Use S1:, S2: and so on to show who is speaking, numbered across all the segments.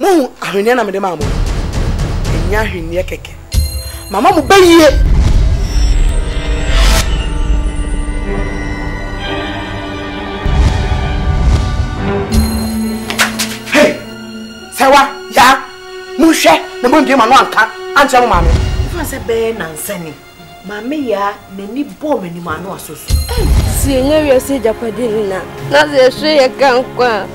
S1: Mo ahwene na me de maamo. Enya ahwene keke. Mama mo bayiye. Hey! Sewa ya. Mo hwe na mo ndie ma no anka. Anche mo maame.
S2: Ifa se be na nsani. Maame ya nani bom ani ma no asoso.
S3: Si enya wi se japadina. Na ze hwe ye kankwa.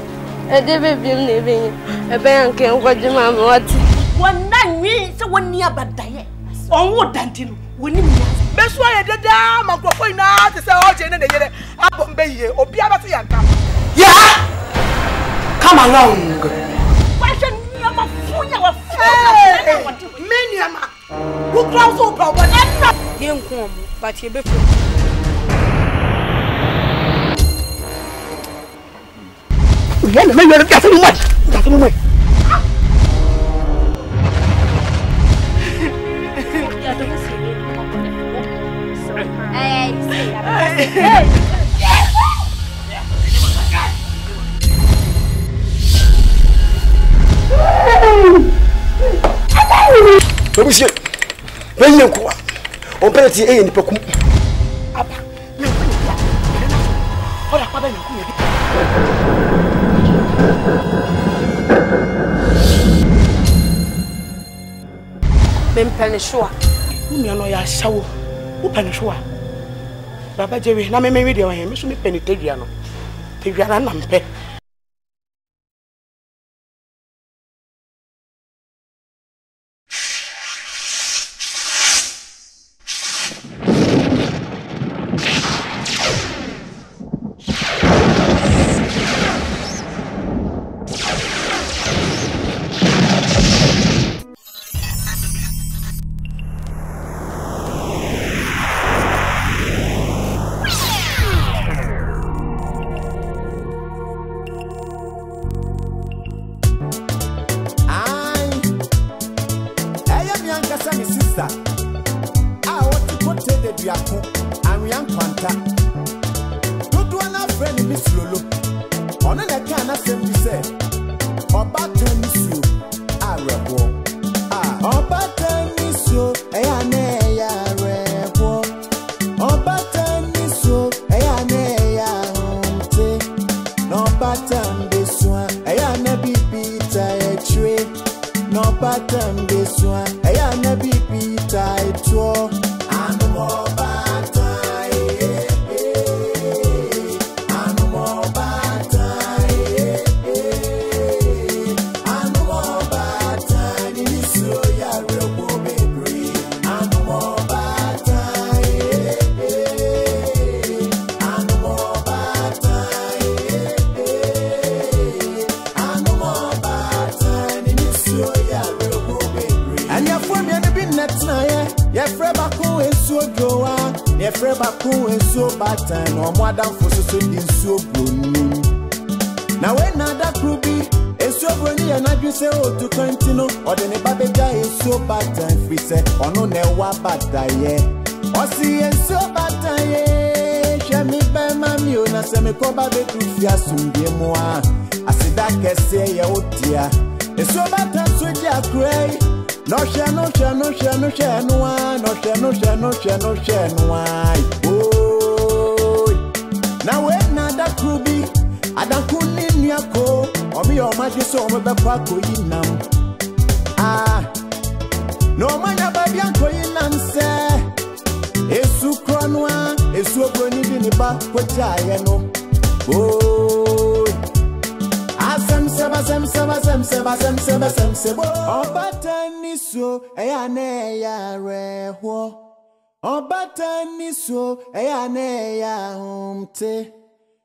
S3: Ede bebim ne benye. Ebe yanke nkwaje maame wati.
S2: Wona nwi se woni abadaye. Onwo dante no. Woni mi.
S1: Beso ye deda makrofo ina te se oje ne yere abom bayiye. Obi abase yanka. Ya! Come along.
S2: Question ni ama funya wa
S1: Meniama. Who cross so problem?
S3: Yen ko mo, but ye be fu.
S1: Yeah, me you get some money. Get some money. Monsieur, venez quoi? On peut dire et ne peut pas. Apa, mais voilà pas bien.
S2: Même pas le choix.
S1: Umi ano ya shawo. Wo pa le choix. Baba jewe na me me de wa he me so me penitedua no. Tedua na mpe.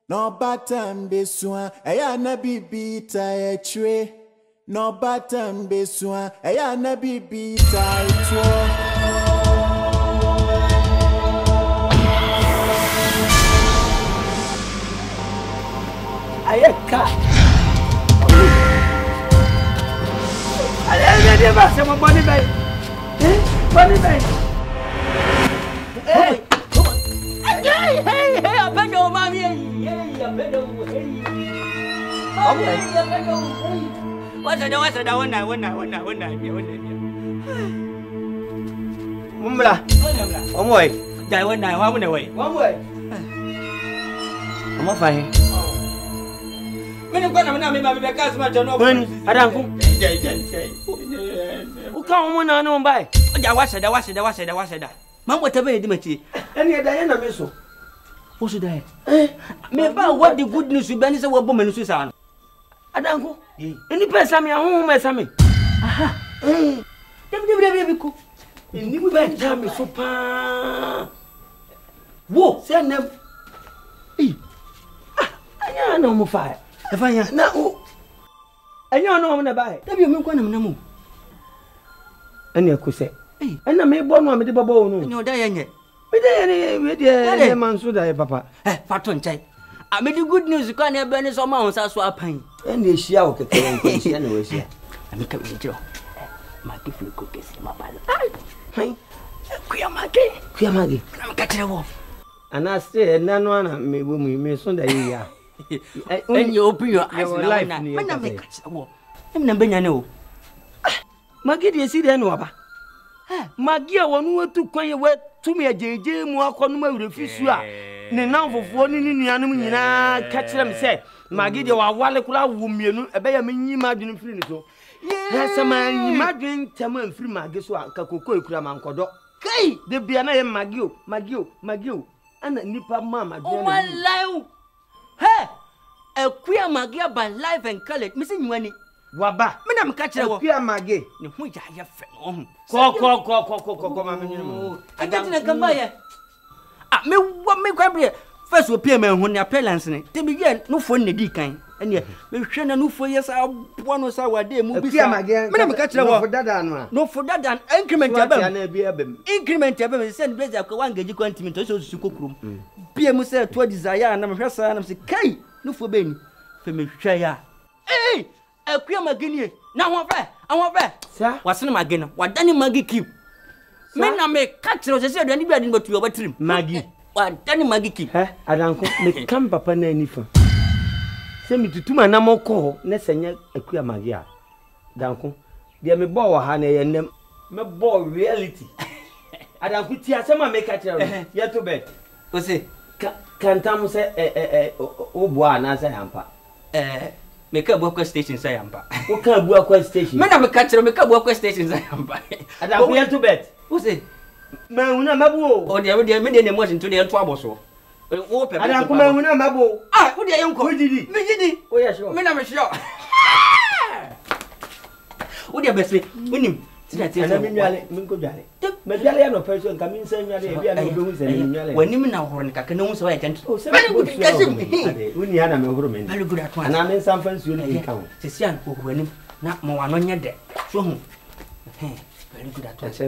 S4: No batam besua, eya na bibita etwe. No batam besua, eya na bibita etwo.
S1: Ayeka. Allez, viens voir, c'est mon bonne bain. Bonne bain. Hey.
S2: Hey, hey, hey, I beg your mommy. Hey, I beg your hey.
S5: What's that? One.
S6: Mumbla. One way.
S5: That one away.
S6: One way. I'm fine.
S5: When I'm going to be a customer, John.
S6: When I don't go. Who come on and buy?
S5: I was it. Man, whatever you do,
S6: Any Diana Misso.
S5: what's that? Me ba what the good news you been say what woman is on.
S6: I don't go. Any person me home as me. Aha. Dem ko. Ni bu ba jam me so pa. Wo, say nem. Anya na mo fa. E fa nya na o. Anya na mo na ba. Da bi me ko na mu. Anya ko se. Ena me bo no me de babo no.
S5: Anya oda ye nye.
S6: Me de man so da papa.
S5: Fato nchai. Me the good news ko na be ni so ma won sa so apan.
S6: Ena ehia o keke nko ehia na we ehia.
S5: Ami ka me jiro. Ma ki fulu ko kesi ma ba.
S6: Hai.
S5: Kuya mage.
S6: Na me
S5: ka kire wo.
S6: Ana say na no na me bo mu me so da yi ya.
S5: And you open your eyes
S6: your
S5: now.
S6: life
S5: Na
S6: ni
S5: me ka kire wo. Em na benya ne o.
S6: Magi de si de no aba. Magi a wonu atu kwan ye we tumi ajeje mu akonu ma wure fisu a ne nan fofo ni nuanum nyina ka kire me say magi de wa wale kula wo mienu ebe ya menyi ma dwene firi ni so. Yes ma nyi ma dwen tem amfiri magi so a ka kokko ekura mankodo. Kai de bia na ye magi o. Ana nipa ma ma dwen.
S5: Oh my life. Hey! Ekuya magi by life and color. Me say nyuani.
S6: Waba.
S5: Me na me ka kire wo.
S6: Ekuya magi.
S5: Ne hu ya ya fe no.
S6: Ko ma menyu.
S5: Adantina kamba ye. Me kwa bre. First we pay me hu ne appellants ne. Te bi ye no fo ne di kan. Ene me hwe na no fo ye sa bo no sa wade mu bi sa. Me na me ka kire wo.
S6: No for dada no.
S5: No for dada increment abem.
S6: Na bi abem.
S5: Increment abem send blazer ko wan gaji kwantimi to so kokrom. Bia mu say to desire na me hwe sa na me say kai no fo be ni. Fe me hwe ya. Ekuya magini na ho fe.
S6: Sa
S5: Wasene magina. Wadani magi keep. Me na me ka kire se aduani bi adin batu obatrim.
S6: magi.
S5: Wadani magi keep.
S6: Adanko me kam papa na anifa. Se mi tutuma na moko na senya ekuya magi a. Danko de me bo wo ha na ye nem me bo reality. Adanko ti asema me ka kire ye to bed.
S5: O se
S6: kantam se o bo ana se yampa.
S5: Me ka bo station say yamba.
S6: O ka bu akwa station.
S5: Me na me ka kire me ka bo station say yamba.
S6: Adanko ye to bed.
S5: O se
S6: Ma una mabu.
S5: o de me de ne mo nto de to aboso. O pe.
S6: Adanko ma una mabu.
S5: O de yenko.
S6: O didi.
S5: Me didi.
S6: O ya sure.
S5: Me na me sure. O de bese unim.
S6: Ana mi nyale mi ko jale. Me jale ya no person ka mi nsan nyale e bia na obehu se mi nyale.
S5: Wanim na horo ne kaka na hu so ya tent.
S6: Very good. Uni ana me horo me.
S5: Very good at once.
S6: Ana me nsan fan suo ni ka ho.
S5: Sesian ko wanim na mo wano nye de. So hu. Very good at once.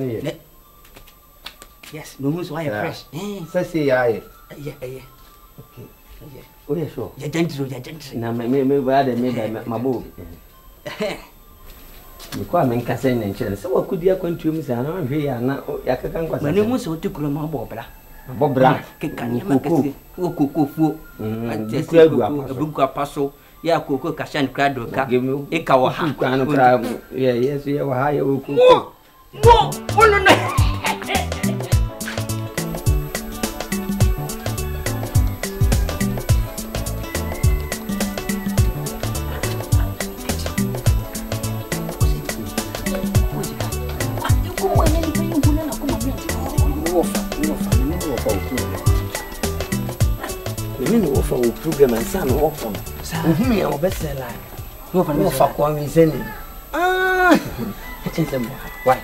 S5: Yes, no hu so ya fresh.
S6: Sase ya ye.
S5: Yeah.
S6: Okay. O ya sure.
S5: Ya gentry.
S6: Na me ba de me da mabo. Me kwa men ka sen nche se wa kudi akwantu mu sa na hwe ya na ya kaka nkwasa.
S5: Mane mu so tikuro ma bobra.
S6: Bobra.
S5: Keka ni makasi. O kokofuo.
S6: Atesi
S5: abugu apaso. Ya koko kashan krado ka. Eka wo ha.
S6: Kwa no kra. Yes ya wa ha ya o koko.
S5: No.
S6: Program and some often. Me or best no for one reason. Why? Why?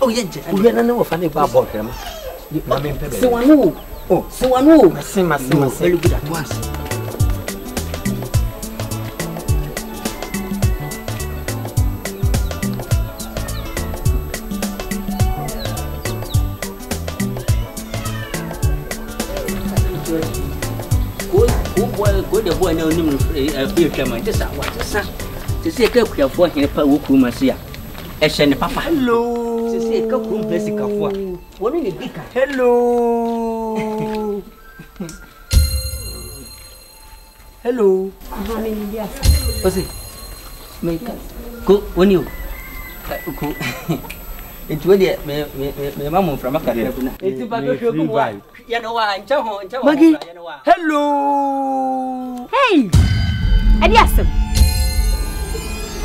S6: Oh, yes, we don't know funny about them. So I know. Oh, so I know. I very good at once. Go the boy no nim fear chairman just what to see ka kuya for here pa wo kuma sia e hye ne papa hello to see ka kum basic afo wonu ne bika hello Hello
S2: How many years?
S5: o se Make go when you go. It will be my mom from a career. It's about you know why? Maggie, hello.
S7: Hey, and yes,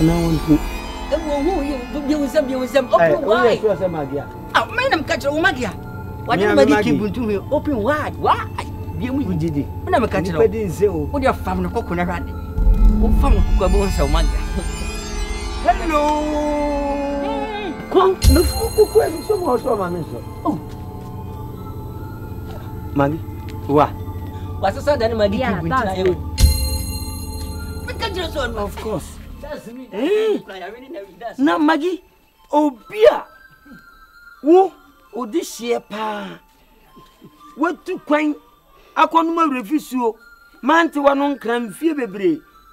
S5: no one who you some open wide. Oh, man, I'm catching Magia. What do you keep to me open wide? Why? You did it. When I'm catching what your family coconut rat. Oh, family cocoa so much. Hello. Come, no cocoa so much. Oh, Maggie, what? What's the son of my dear? Of course. Now, Maggie, oh, beer. Who, oh, this year, pa. What to quaint? I can't refuse you. Man to one on cram fever.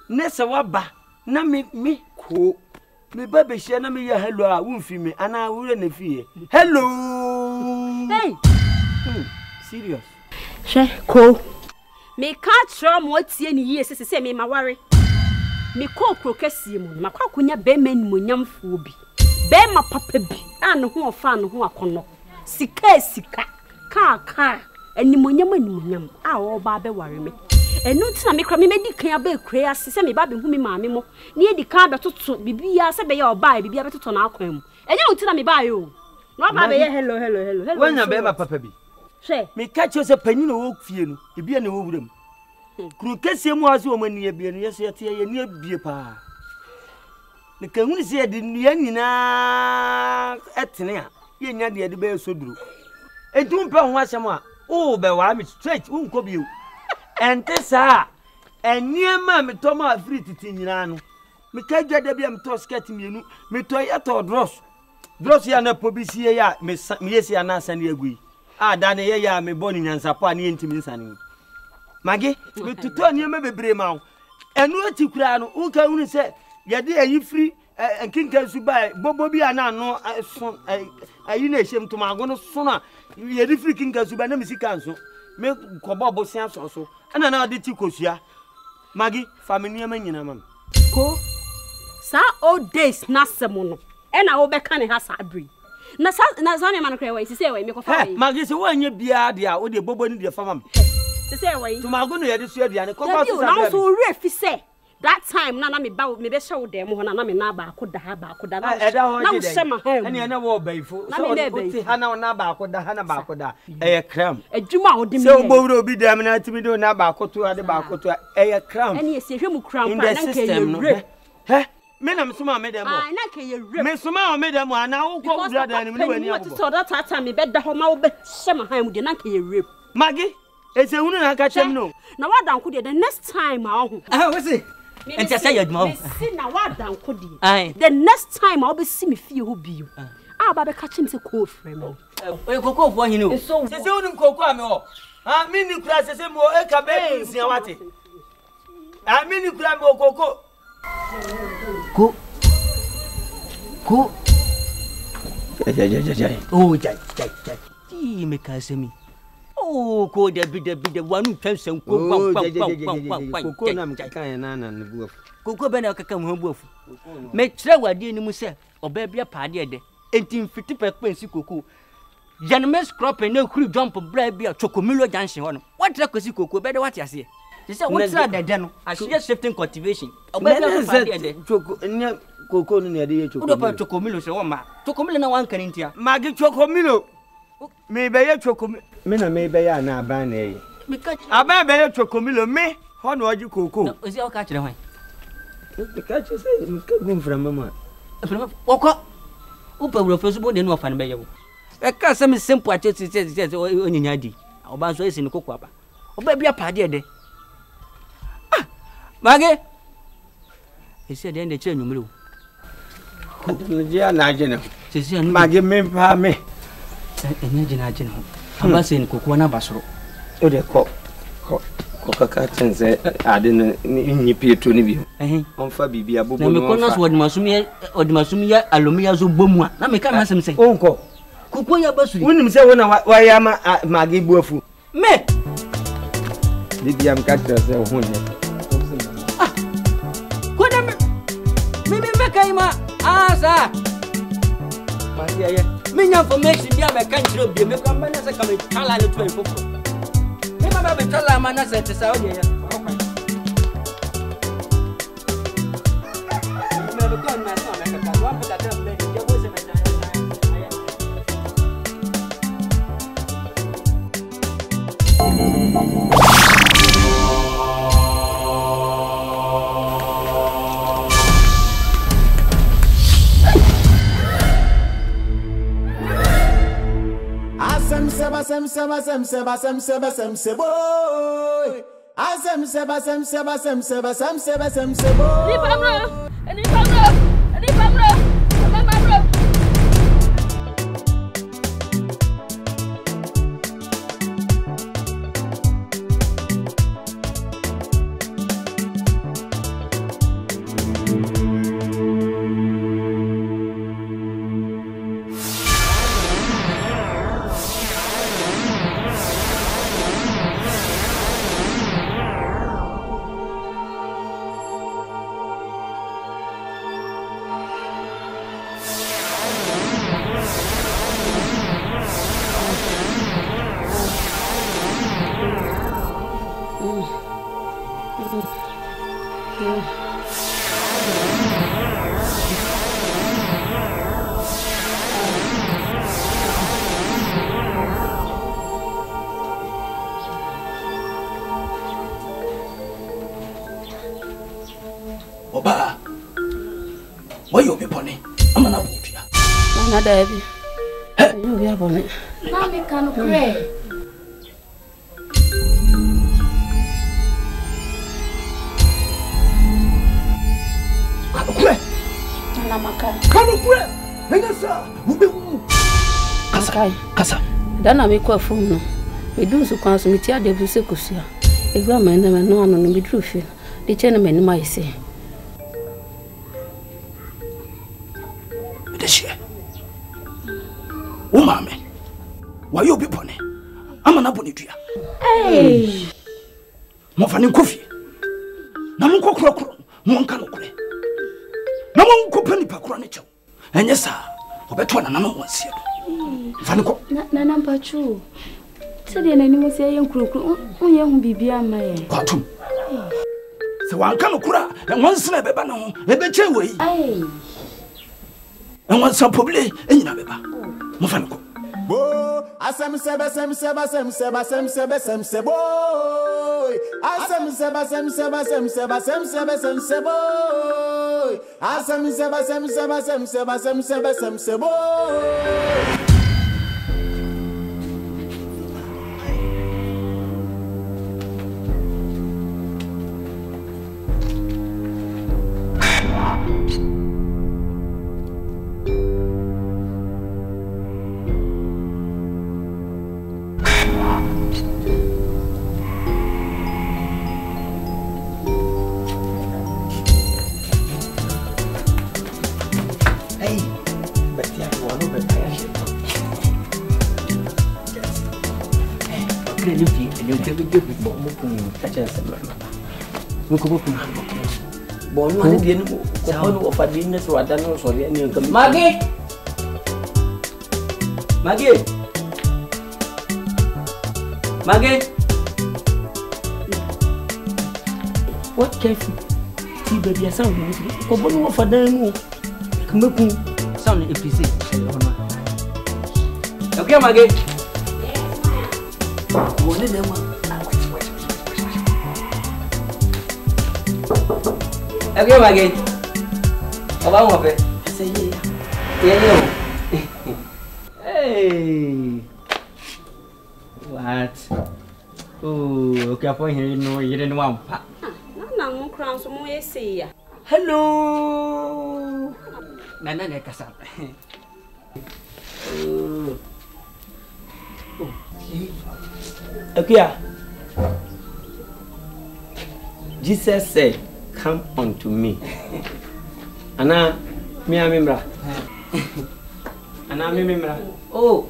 S5: Nessa waba. Na me, cool. Me baby, she and me, hello, I won't feel me, and I wouldn't fear. Hello.
S7: Hey.
S5: Serious.
S7: She, cool. Me can't show what's any years, say me, my worry. Me call crocasium, my cocunia bemen munyam fubi. Bear my papa be, and who are fan who are conno. Sika, car, and munyam, our barber worry me. And no time me cram me declare be creas, send me baby whom mammy mo. Near the car to be as a bay or buy, be able to turn out cream. And you tell me by you. No, baby, hello.
S5: When you bear my papa be.
S7: Say, me
S5: catch us a penny no walk for you, to be an old room. Crocasium was woman near being yes, near beer pa. The can say the Niana at Tenia, you know the bear so drew. A 2 pound was some more. Oh, but I'm straight, won't come you. And Tessa, and near mammy Thomas free to Tinano. Me can't get the beam toss getting you, me toy at all dross. Dross yana pobisia, Miss Miesia Nasan Yagui. Ah, Danny, ya, me bonny and Sapani intimacy. Maggie, to turn you maybe brema. And what you crown, who can only say, ya dear, you free, and King can buy Bobby and I know I nation to my gonna sooner. You are the freaking Kasuba, Missy Council. Make Cobobo Sans also. And another did you cosia. Maggie, family man,
S7: Ko, sa old days, Nasamono, and I will back on a hazard. Nazani man cray, say, make a
S5: Maggie, so when you be idea, or the Bobo in the farm.
S7: Say away.
S5: To my good, this year, and
S7: also refi say. That time, Nana me bow, me be show them when I'm in Naba, could the Haba, could the now summer home. And you know, baby, for Hannah Naba, could the Hannah Bacoda, a cram. A Juma would be so bold be damn to be doing Naba, to other Baco, a cram. And you see him crown in the system. Eh? Madam Suma made them. I like you, Miss Suma made them one now. Go brother and you saw that time, me bet the home out summer home with the Naki rip. Maggie? It's a woman I catch him no. Now what down could the next time I'll see. And just say your mom. Now what down could you? The next time I'll be see me feel who be you. I'll be catching the cold frame. We cocoa for you know. So the only cocoa. I mean you class the more a cabin in what it. I mean you grab cocoa. Go. Oh, Jai. Make us see me. Oh, go there be the one who tells them Coco Benna come home wolf. Make travel dear Musa or baby a party at the 1850 per quincy cuckoo. Gentlemen's crop and no crew jump of bread be a chocomillo dancing on. What luck was you cocoa better what I see? She said, what's that then? I see a shifting cultivation. Oh, Coco near the chocomillo, so one chocomillo, no one can enter. Maggie chocomillo. Maybe a chocomillo. Mina may be a na ban because I may a chocomillo, me, how do you cocoa? Is your catch away? The catch is going from Mamma. Walk up. Upa will first born in no fan by you. A custom is simple, says, on your yadi. Our bands is in the cocoa. Oh, baby, a party a day. Ah, Maggie, he said, then the chain you know. Maggie, me. Imagine, I'm not saying Cocoa Basro. Oh, they call Coca Catons. I didn't need to leave you. On Fabi, a book. What Masumia or the Masumia Alumia Zubumwa. Now, make us say, Uncle Cocoa Bus. Wouldn't say when I am Maggie Bofu. Me, did you catch yourself? Ah, what am I?
S5: Kaima, Asa. Minya information be a country be me come as a come tell and 24. Never tell a man as a Saudi. Never come my son, I can walk with that.
S1: Oba, why you be pony? I'm an abuja.
S8: Nana, Debbie. You be a bonnet. Mammy can't pray. Kasa. Dana me kwa phone. Me do so kwanso me tia de buse kosia. Egwa man na no ano no me dru fi. De che na me ni mai se.
S1: De she. O mame. Why you be pony? I'm an aboni dua.
S8: Hey.
S1: Mo fa ni kofi. Na mo kokro mo nka no kure. Na mo nkopa ni pakro ne chew. Enye sa. Obeto na na mo nsie. Faniko
S8: na namba 2 sede na ni mo se yen kurokuro onye hu bibia ma ye
S1: kwatum se wanka no kura enwonsena beba na ho ebeche wei ai enwonsa pobile enyina beba mo faniko
S4: bo asem sebe boy asem sebe boy
S6: Maggie. What careful? See baby, I sound good. Come on, for them. Come on, sound APC. Okay, Maggie. One of them. Okay, Maggie. About what? I say yeah. Hey. What? Oh, okay. I point here. You didn't want.
S7: No, crown so more say.
S6: Hello. Nana nekasa. Okay. Jesus said, "Come unto me." Ana, me amimra. Ana amimra. Oh.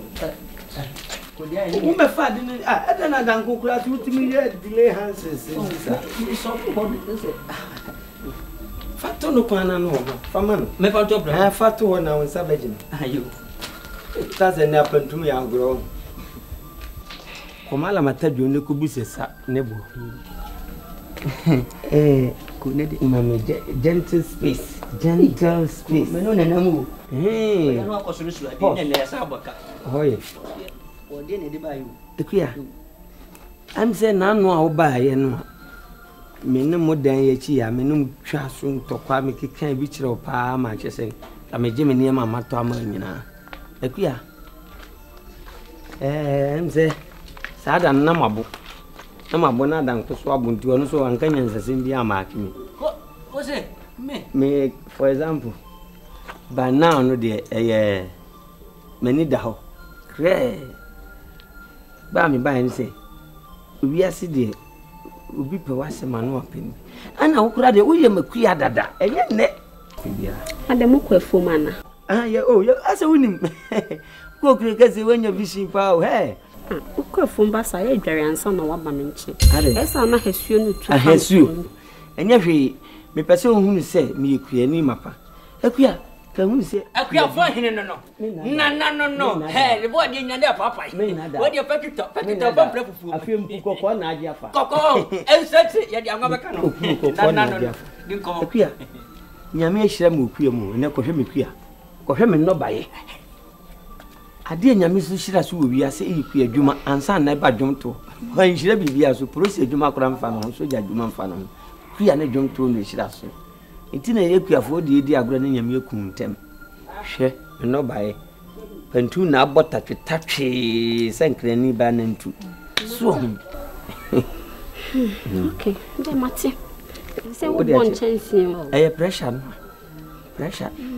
S6: Who father? I don't know. Don't go class. You tell me delay hands. Fato no kwana no fama
S5: me fa to bra
S6: fato ho na won sabagin
S5: ayo
S6: ta se na pantum ya agro komala matadwo ne ko bisesa ne bo ko ne de mama gentle space me no na namu
S5: ya no akosoro su ade ne sa abaka
S6: hoye
S5: ode ne de bayo
S6: ekuya am se na no a wo ba ye no me mo dan ye chi ya me no twa so ntokwa me keka bi kire pa ma chese ameje me ne ma to ama nyina ekuya mze sada na mabo na dan ko so abunti ono so anka nyansasem bi ama akimi
S5: ko se
S6: me for example by now no de mani da ho kre ba mi ba ni se obi ase de obi pe wase manu apeni ana wokura de woye makuya dada enye ne bia
S7: ade mokwafu mana
S6: ya ase wonim ko kure kase wonya vision pa o
S7: ukwafu mbasa ya dware ansa na waba me nche esa na hesuo no tu
S6: hesuo enye hwe me pese ohunu se me ekuya ni mapa ekuya ka hunu se
S5: ekuya fo hene no le bo de nyande papa wo de petito pa prefufu
S6: afem kokko na agi afa
S5: kokko ensati ya de anwa beka no dinko
S6: ekuya nyame ahira mu okuya mu ne kohwe me kuya kohwe me no baye ade nyame so hira so obi ase ekuya dwuma ansa na ba dwumto ho hira bibia so process dwuma kora mfa no so ja dwuma mfa no kuya ne dwumto no hira so ntina ekuya fo de edi agora ne nyame ekum ntem hwe no baye pantu na abota twetwe sankrani ba na ntu so
S7: okay de mate se wo bon chance o
S6: pressure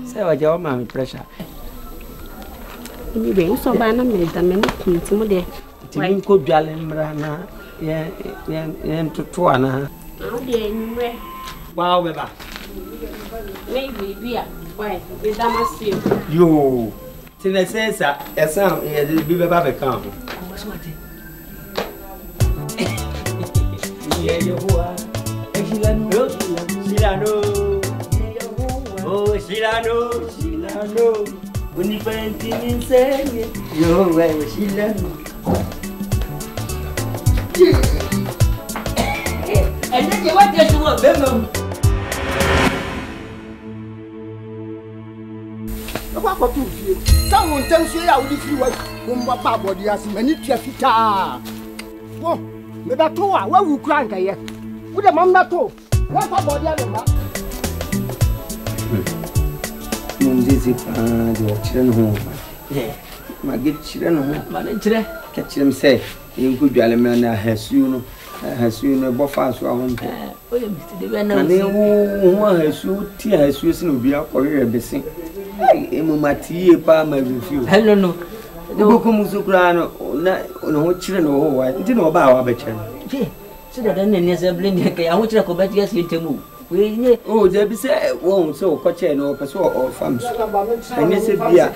S6: se wa jaw ma mi pressure
S7: ni be so ba na me da me kum timo de
S6: timi ko dwale mra na ye ntutu ana
S7: o de nwe
S6: wow beba
S7: maybe bia why be da masio
S6: yo tinese esa ye bi beba be kan ye Yehovah Silano Bonifenti insegni yo wewe Silano
S5: ene je wa de suwo bemo
S1: kwa kwa tu fie sawo ntanso ya wodi firi wa bomba ba body as mani tua fita wo me ba to wa wu kura nka ye wo de mam na to wa kwa body a ba
S6: Munzizi pa de chire no ho ma ge chire no ho
S5: ma ne chire
S6: ka chire me se enku dwale me na hasuo no bo fa so ahom
S5: o ye mi de be na
S6: ne wo hasuo ti hasuo si no bia kowe bese emu mati pa ma review
S5: hello no
S6: do ko musukura no na ho chire no ho wa ndi no ba wa ba chire
S5: je se da ne ne se blend ke ya ho chire ko ba ti ase temu we nye
S6: oh je bi se wo so ko che no pe so o fam so ene se bia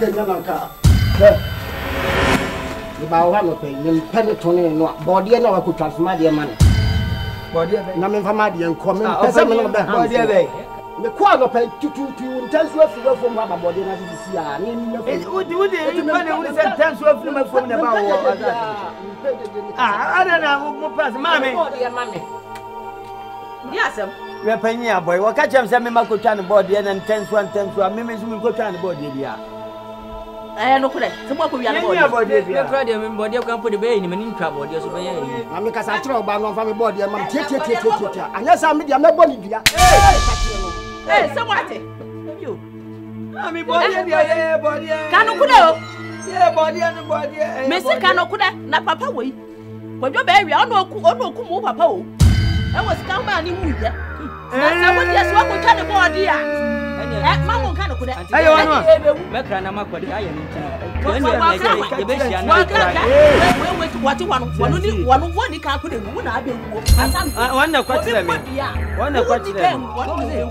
S1: ni ba wa no pe ni pen to ne no body na wa ko transfer de man body be na me fama de enko me pese me no be body be me kwa no pe tutu ntanso afi we fo ma ba body na di si a ni me
S6: udi pa ne udi se ntanso afi ma fo na ba wo ana na mo pass mame
S5: ndi asem
S6: we panyi aboy wo ka chem se me makotwa ne board ye na ntanso a me me so me kotwa ne board ye bia
S5: no kure se mo ko wi ala board ye bia kra de me board ye kan po de be ni me ni ntwa board ye so be ye
S1: na me ka sa kire oba no fa me board ye mam tie anya sa me dia me board dia
S7: se mo ate
S5: yo
S6: ami board ye bia ye board ye
S7: kanu kude o
S6: ye board ye
S7: me se kanu kude na papa wo yi kodwo be wi ono oku mo papa o e wo sika ma ni mu ye na sa wo dia so ko twa ne board ya ma mo kan kude
S6: ayo no
S5: me kra na makode aye ni ntina ye be hia na
S7: we wati wanu woni ka kude mu na abe wo asan
S6: wanda kwatire me wanda kwatire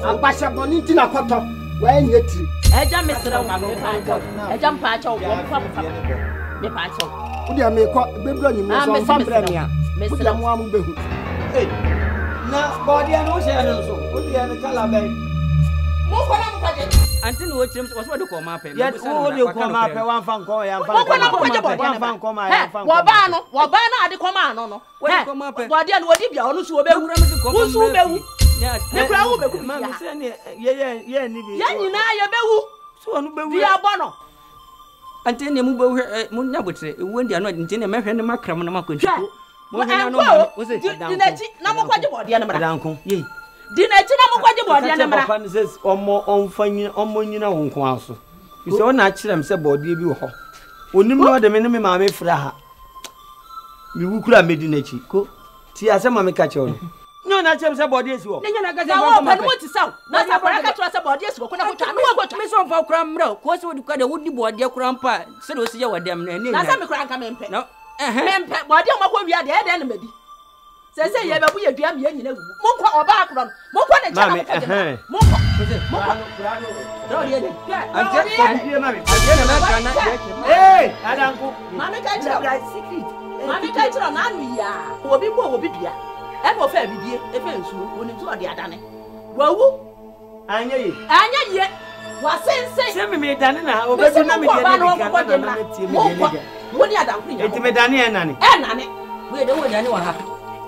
S1: agbasha boni ntina kwato wa enye ti
S7: eja mesra wa me pa acho eja mpa acho wo mpa me pa acho
S1: udi ame ko bebro nyi mo so fambre me a mesra mo amu behu
S6: na body no se no so udi ane kala be
S7: Mo ko na mo kwaje.
S5: Anti no chim was what call my pen.
S6: Ya wo de ko ma pe wan fan ko ya fan.
S7: Mo ko na mo kwaje body na.
S6: Fan ko ma ya fan.
S7: Wo ba na ade ko ma no no. Body na wodi bia onu su obewu. Wo su obewu. Ne kura wo bewu.
S6: Ma me se ne ye ni bi.
S7: Ya nyina ya bewu.
S6: So onu bewu.
S7: Dia bono.
S5: Anti ne mu bewu mu nya botre. Ewu ndi ano nti ne mehwe ne makram na makwanti.
S7: Mo hina no wo se dinachi na mo kwaje body na mra.
S6: Danko. Ye.
S7: Dinachi na mo kwaje body na mra.
S6: Papa ne says omo nyina wo nko aso. You say ona kirem se body bi wo ho. Onim no de me ne me ma me fra ha. Mi wukura medinachi ko. Ti asema me ka che wo. No na chem se body esi wo.
S7: Ne nyana gaza wo pa no ti saw. Na sa kwa ka tro se body esi wo ko na ko twa no wo ko
S5: me so fa kura mra ko se wodi kwa de wodi body kura mpa se do se ye wadam na ne.
S7: Na sa me kura nka me mpe.
S5: No.
S7: Mempe body mo ko wia de e na medi. Se ye ba bu ye dua me nyina wu. Mo ko oba akro. Mo ko ne cha na mo ko. Mo ko. Do ye de.
S6: Ante na me. Eh, adanko.
S7: Mami ka tro secret. Mami ka tro na anu ya. Obi bo obi bia. E mo fa bidie e fa nsu oni tu ode adane wawu
S6: anya
S7: ye wa sense
S6: se me dane na obedu na me dane ka na me tie me dane ga
S7: woni adanku nya
S6: enti me dane e nane
S7: we dane wa ha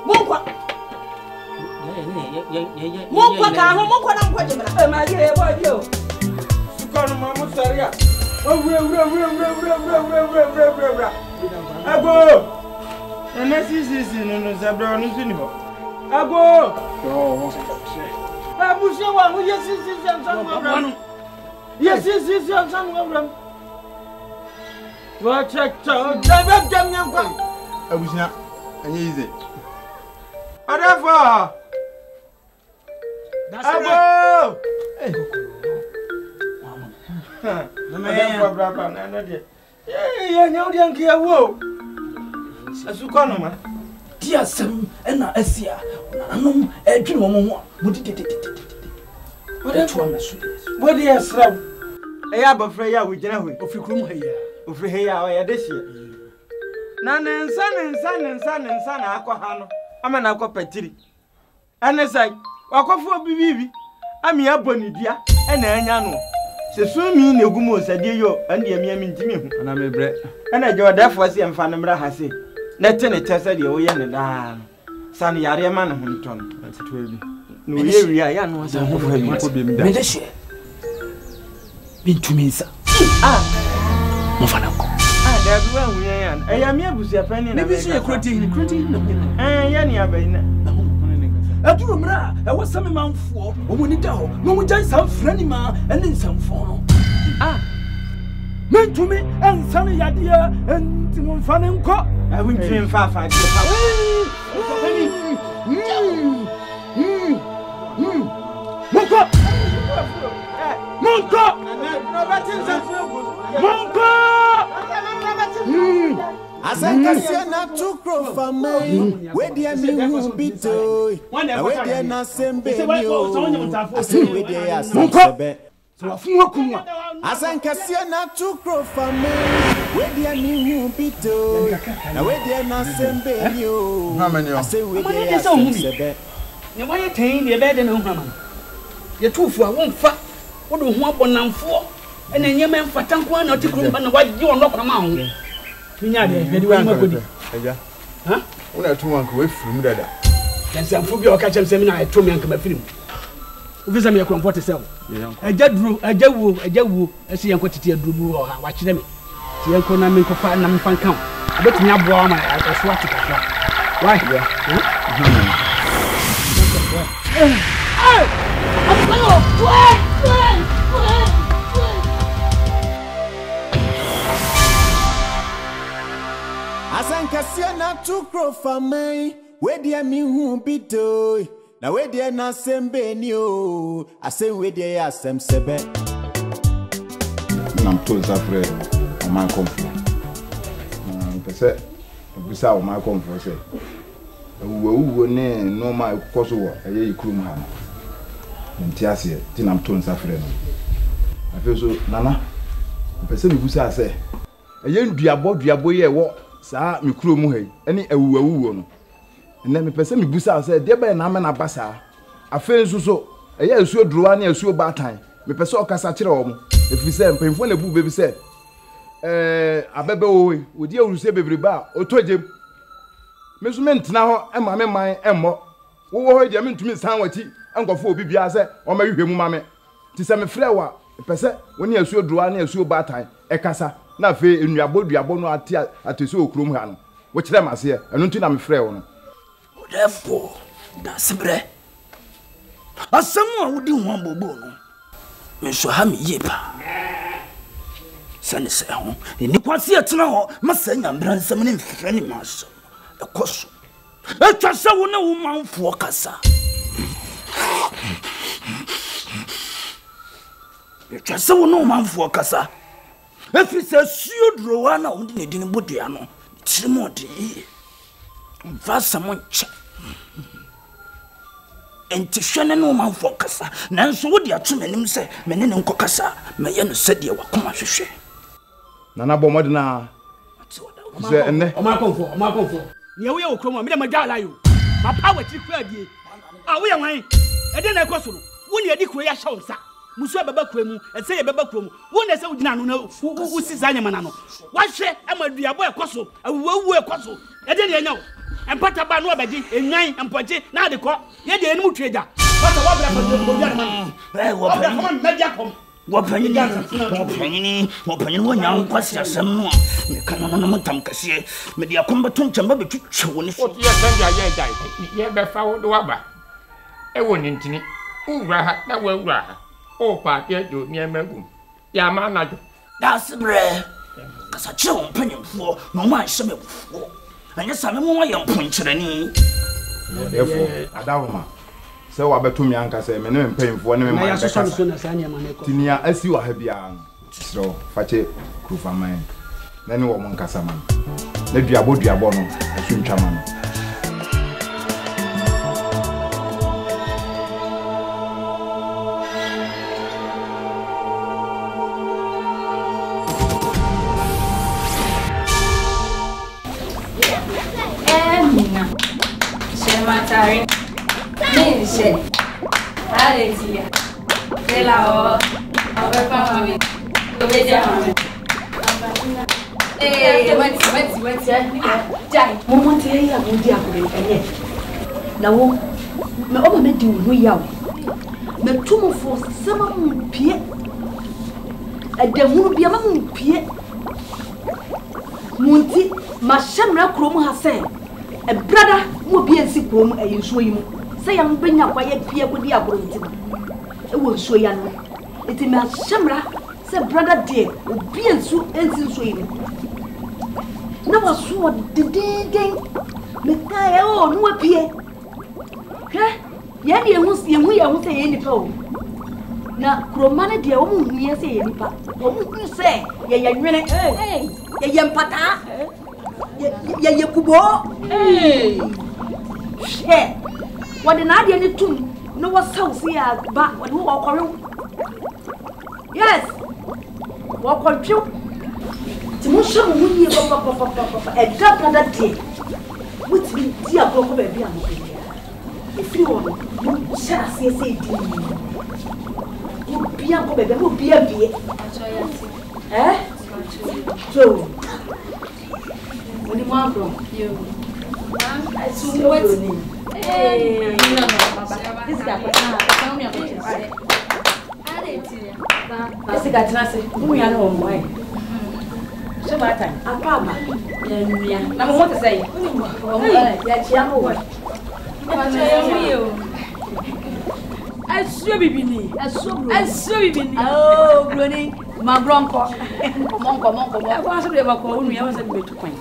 S7: mo kwa ka ho mo kwa na nkwaje mra e ma ye bo dio
S6: sukonu ma mo saria owura ago na si no zabra no sini ho ago abushi wa mo yes ansan ngabram yes ansan ngabram wa cha dabab jam nyam kwa
S4: abushi anya yize
S6: adafa ago na me ya bra na de ye nyawo de anke awo asukonu ma
S1: dia sam ena asia nanom edwene mo ho mudi wode to amaso
S6: body esra e ya bafra ya wogina ho
S1: ofikrum haya
S6: ofri heya o ya dehie na nsa na akwa ha no ama na akwa patiri ane sai wakofo bibibi ami abonidua ena anya no se sumi na egumo osadie yo ande ami ntimi hu
S4: ana mebre
S6: ena je odafo se emfa no mra ha se na tene tese de wo ye ne da san yare ma na hunton
S4: atito bi
S6: no ye wi ya no sa ho
S4: bi ko bi mda
S1: me de she bintumisa mofana ko
S6: da bi wa hu yan e ya mi abusu afani na
S1: bi so ye kroti na
S6: ya ni abaina
S1: aduro mra e wasame manfo omuni da ho no mu jan sam frani ma ene nsamfo no mentumi ensane yade enti mfane nko
S6: awuntri mfafa de
S4: Asankasia na tukro family we dia mi hu bito na we dia na sembe mi o ase we dia ya sembe
S1: so afun akunwa
S4: Asankasia na tukro family we dia mi hu bito na we dia na sembe mi o ase we dia ya sembe
S1: ne waye tan de be de ne hu ama ye tufu a wonfa wo do hu abonamfo ene nyema mfata nko na otikuru ba na waje ono kwama ho minya de hedi wa magodi
S4: eja ha una tuma nko we firim dada
S1: kansa mfu bi o ka chemse mi na etomi anka ba firim ufisa me yakron 47 eja duro eja wuo esi yanko tete duro bu ha wa kire me ti yanko na me nkofa na me fankan abetumi aboa ma aso atikaka why
S4: Asankasia na tukro family we dia mi hu bito na we dia na sembe ni o ase we dia ya semsebe nam to zafre o man komfo pese bisa o man komfo se wo ne no ma koso wo eye ikrum ha ntiase ti nam to zafre no afeso nana pese mi busa se eye nduabo ye wo sa mi kuro mu hei eni awuwo no ene me pese mi busa se de ba na me na basa afen so ɛyɛ asuo durowa ne asuo baatan mepɛ sɛ ɔkasa kyerɛ wɔ mo ɛfiri sɛ mpanyimfoɔ na bu bebi sɛ abɛbɛ wɔ wodi awurusɛ bebrebe a ɔtɔ gyem me so mentena hɔ ɛma me man ɛmmɔ wowɔ hɔ agya mentumi nsan wakyi ɛnkɔfo obi biara sɛ ɔmahwehwɛ mu ma me nti sɛ mefrɛ wɔ a ɛpɛ sɛ wo ne asuo durowa ne asuo baatan ɛkasa na afei nnuabɔ no ate sɛ ɔkurom ha no wokyerɛ m aseɛ ɛno nti na mefrɛ wo no
S1: therefore dasebrɛ asɛm a wodi ho abɔbɔ no menso ha me yie pa sɛne sɛ ho ɛni kwase ɛtena hɔ ma sɛ nyambra nsɛm ne mfrɛ ne ma asɛm ɛkɔ so ɛtwa sɛ wo ne wo manfoɔ kasa ɛtwa sɛ wo ne wo manfoɔ kasa ɛfiri sɛ suo durowa na wode ne din bodua no tiri mu ɔden yie mfa asɛm nkyɛ enti hwɛ ne wo manfoɔ kasa nanso wode ato m'anim sɛ mene ne nkɔ kasa mɛyɛ no sɛdeɛ wakoma hwehwɛ
S4: nana bɔ mmɔde na sɛ ɛnɛ
S6: ɔmakɔmfoɔ neɛ woyɛ wɔ kurom a mede magya ala yo mapa wakyiri kura adie a woyɛ wan ɛdɛ na ɛkɔ so no wo ne adi kuro yɛ ahyɛ wo nsa musu baba kura mu ɛsɛ yɛ baba kura mu wo ne sɛ wogyina no na wosi saa nyama no wahwɛ ama duabɔ ɛkɔ so awuwawu ɛkɔ so ɛdɛ ne ɛnya wo empata ba no abɛgye enwan empɔgye na ade kɔ yɛ de enum twega pata wabra pa do bia ma wabra kɔm media kɔm
S1: wɔpanyin wo nya nkwasi asɛm no a meka no no motam kɛseɛ mede akɔm bɛto nkyɛm ba bɛtwitwa wo ne so
S9: yɛ sɛnde ayɛ dai yɛ bɛfa wo do waba ɛwɔ ne ntini wura ha na wawura ha o paate do nneɛma gum yɛ ama anadwo
S1: dasebrɛ kasa kyerɛ wo mpanyimfoɔ na ɔma anhyɛ me abufoɔ ɛnyɛ sa me mo yɛ mponkyerɛni
S4: therefore adawoma sɛ wabɛto me anka sɛ me ne mpanyimfoɔ ne me man bɛkasa tinia asi wɔ ha biara no kyerɛ fakye kurufaman na ne wɔ mo nkasa ma no na duabɔ no ɛso ntwa ma no
S3: Matari, Ninja, Aletia, Delao, our family, the Vejan. Hey, what's Jai, moment here, Mudia, now, my own made you who young. The tomb for some pier, and there won't be among pier. Munti, my shamra chrome has said. A brother will be a sick room and you swim. Say, I'm bringing up quiet peer with the aboriginal. It will show you. It is my shamra, said brother dear, will be a soup and swim. Never saw the day. Mekaya, oh, no appear. Yandy, I won't see and we won't say any poem. Now, Cromana, dear, won't me say any part. What would you say? Yay, hey, yay, pata. Ye kubo she what na de ne tum no was house ya ba what who okoro yes what control ti mo show mo yi papa e da brother dey with me dia go ko be bia mo if you want mo share say di mo bia ko be mo bia bie so When you want from you, I see what's your name. Hey, this guy, tell me about it. I see that Nancy, who you know why. So what time? I come. Yeah, I want to say. Yeah, Chiamo. I saw Bibini. I saw Bibini. Oh, Bruni. My bronco, monko. I was a bit of a call. I was a bit too quaint.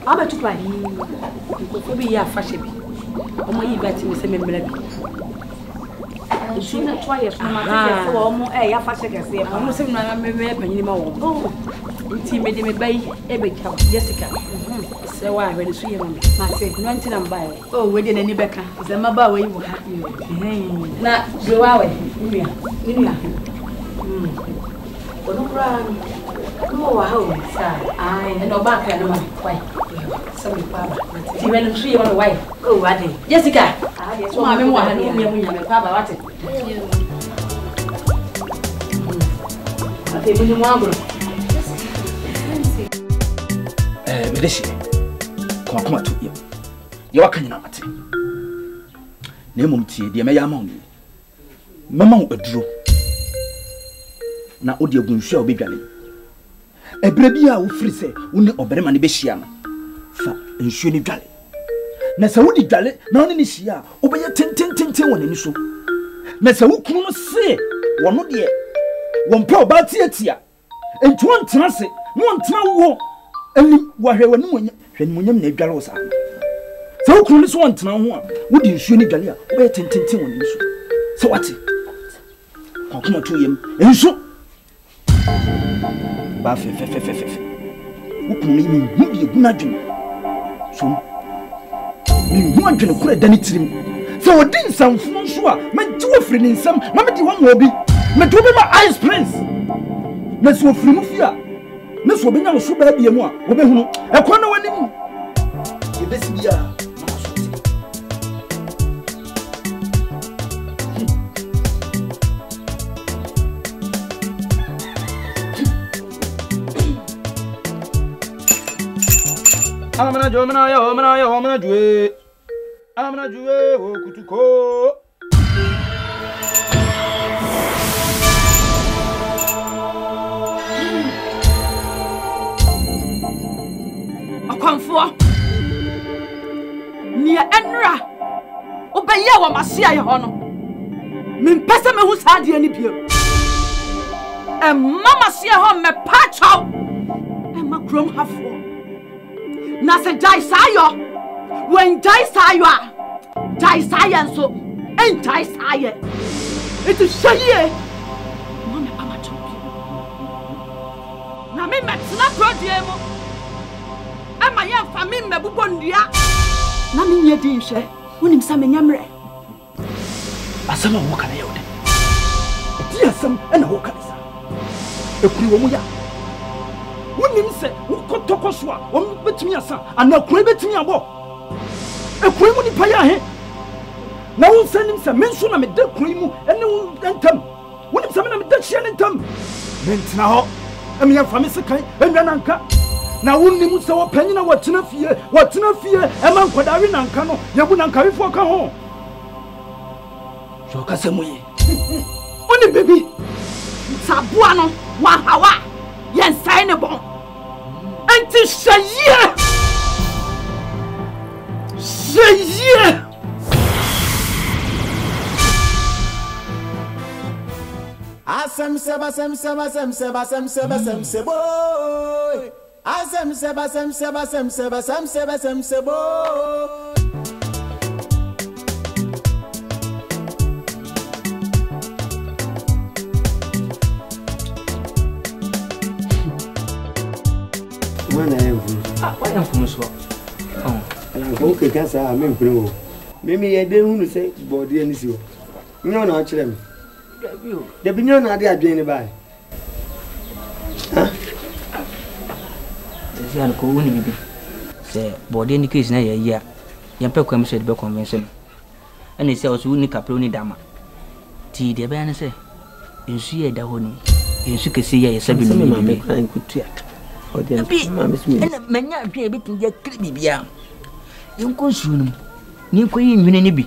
S3: I'm a too quaint. Maybe you are fashion. Oh, my, you bet me some baby. You not try it. I'm a fashion. I'm not saying I'm a baby anymore. Oh, intimate me by every cow, Jessica. So why when you see him? I said, 19 and by. Oh, we didn't any better. It's a mabba way you have you. Now, go away. Ono kura no wa ha o sa. Ai, no ba ka no ma. Why? So me pa ba. Ti we no three one why? Oh, what dey? Jessica. Yes, ma me mo ha no me nya me pa ba what? Ate me mo agro.
S1: Medeshi. Kuma to ye. Ye waka nyina mate. Na emom tie de me ya ma onye. Mama wo aduro. Na odi agunhwa obedwale. Ebere bia wo firi se wo ne oberema ne behia na. Fa nhwe ni dwale. Na se wo di dwale na wo ne hia obeye tentententen wo nani so. Na se wo kunu no se wo no de wo mpa oba tiatia. Entu ontena se, no ontena wo. Ani wahwe wani monya, hwe ni monyam na adwale wo sa. Se wo kunu so ontena ho a, wo di nhwe ni dwale a obeye tententen wo nani so. Se wate. Kuma to yem enso ba fe ukunu mi hu bi eguna dwene so mi hu adwene kura dani tirim se odi nsamfo nso a magye wo firi ni nsam na me di wo mo obi me to be ma ice prince na so firi mu fi a na so benya wo so ba bia mu a wo be hunu ekwa na wani mu ye besi bia Amana juwe o kutuko.
S3: Akwamfo nia enra obeye wo masia ye ho no mempese me hu saade ani biem mama sia ho me pacho makrom hafo na se jai sayo when jai sayo jai sayenso en jai saye itu shaye mo me pama champion na me metna prodie mo ama ye fami me bubo ndua na me nye din hwe wonim sa me nyamre
S1: asama wo kana yewde di asam na wo kana sa ekuri wo mu ya wonim se wo kotoko so a wo betimi asa ana kuri betimi abo ekuri mu ni pa ya he na wo sanim se me nso na me da kuri mu ene wo ntam wonim se me na me da hye ntam mentina ho emi ya fami se kan enwa nanka na wonim se wo panyina watena fie ema nkwadare nanka no yebu nanka wefo ka ho so ka se moye oni baby sabua no wa hawa yen sai ne bon anti shaye
S10: Asem seba boy. Asem seba boy.
S6: Mana é
S5: why am from so?
S6: Okay, cancer, I'm pro. Maybe I don't say body and so. No, no, actually. The binyon are there doing by. Huh?
S5: There's a cool baby. Say, body in the case na year. Yamper comes said, be convention. And it's also unique caproni dama. Tea, the banner say, you see a dahoni. You should see a 7 million and good trick. And many be able to get creepy beyond. You consume new queen in any be.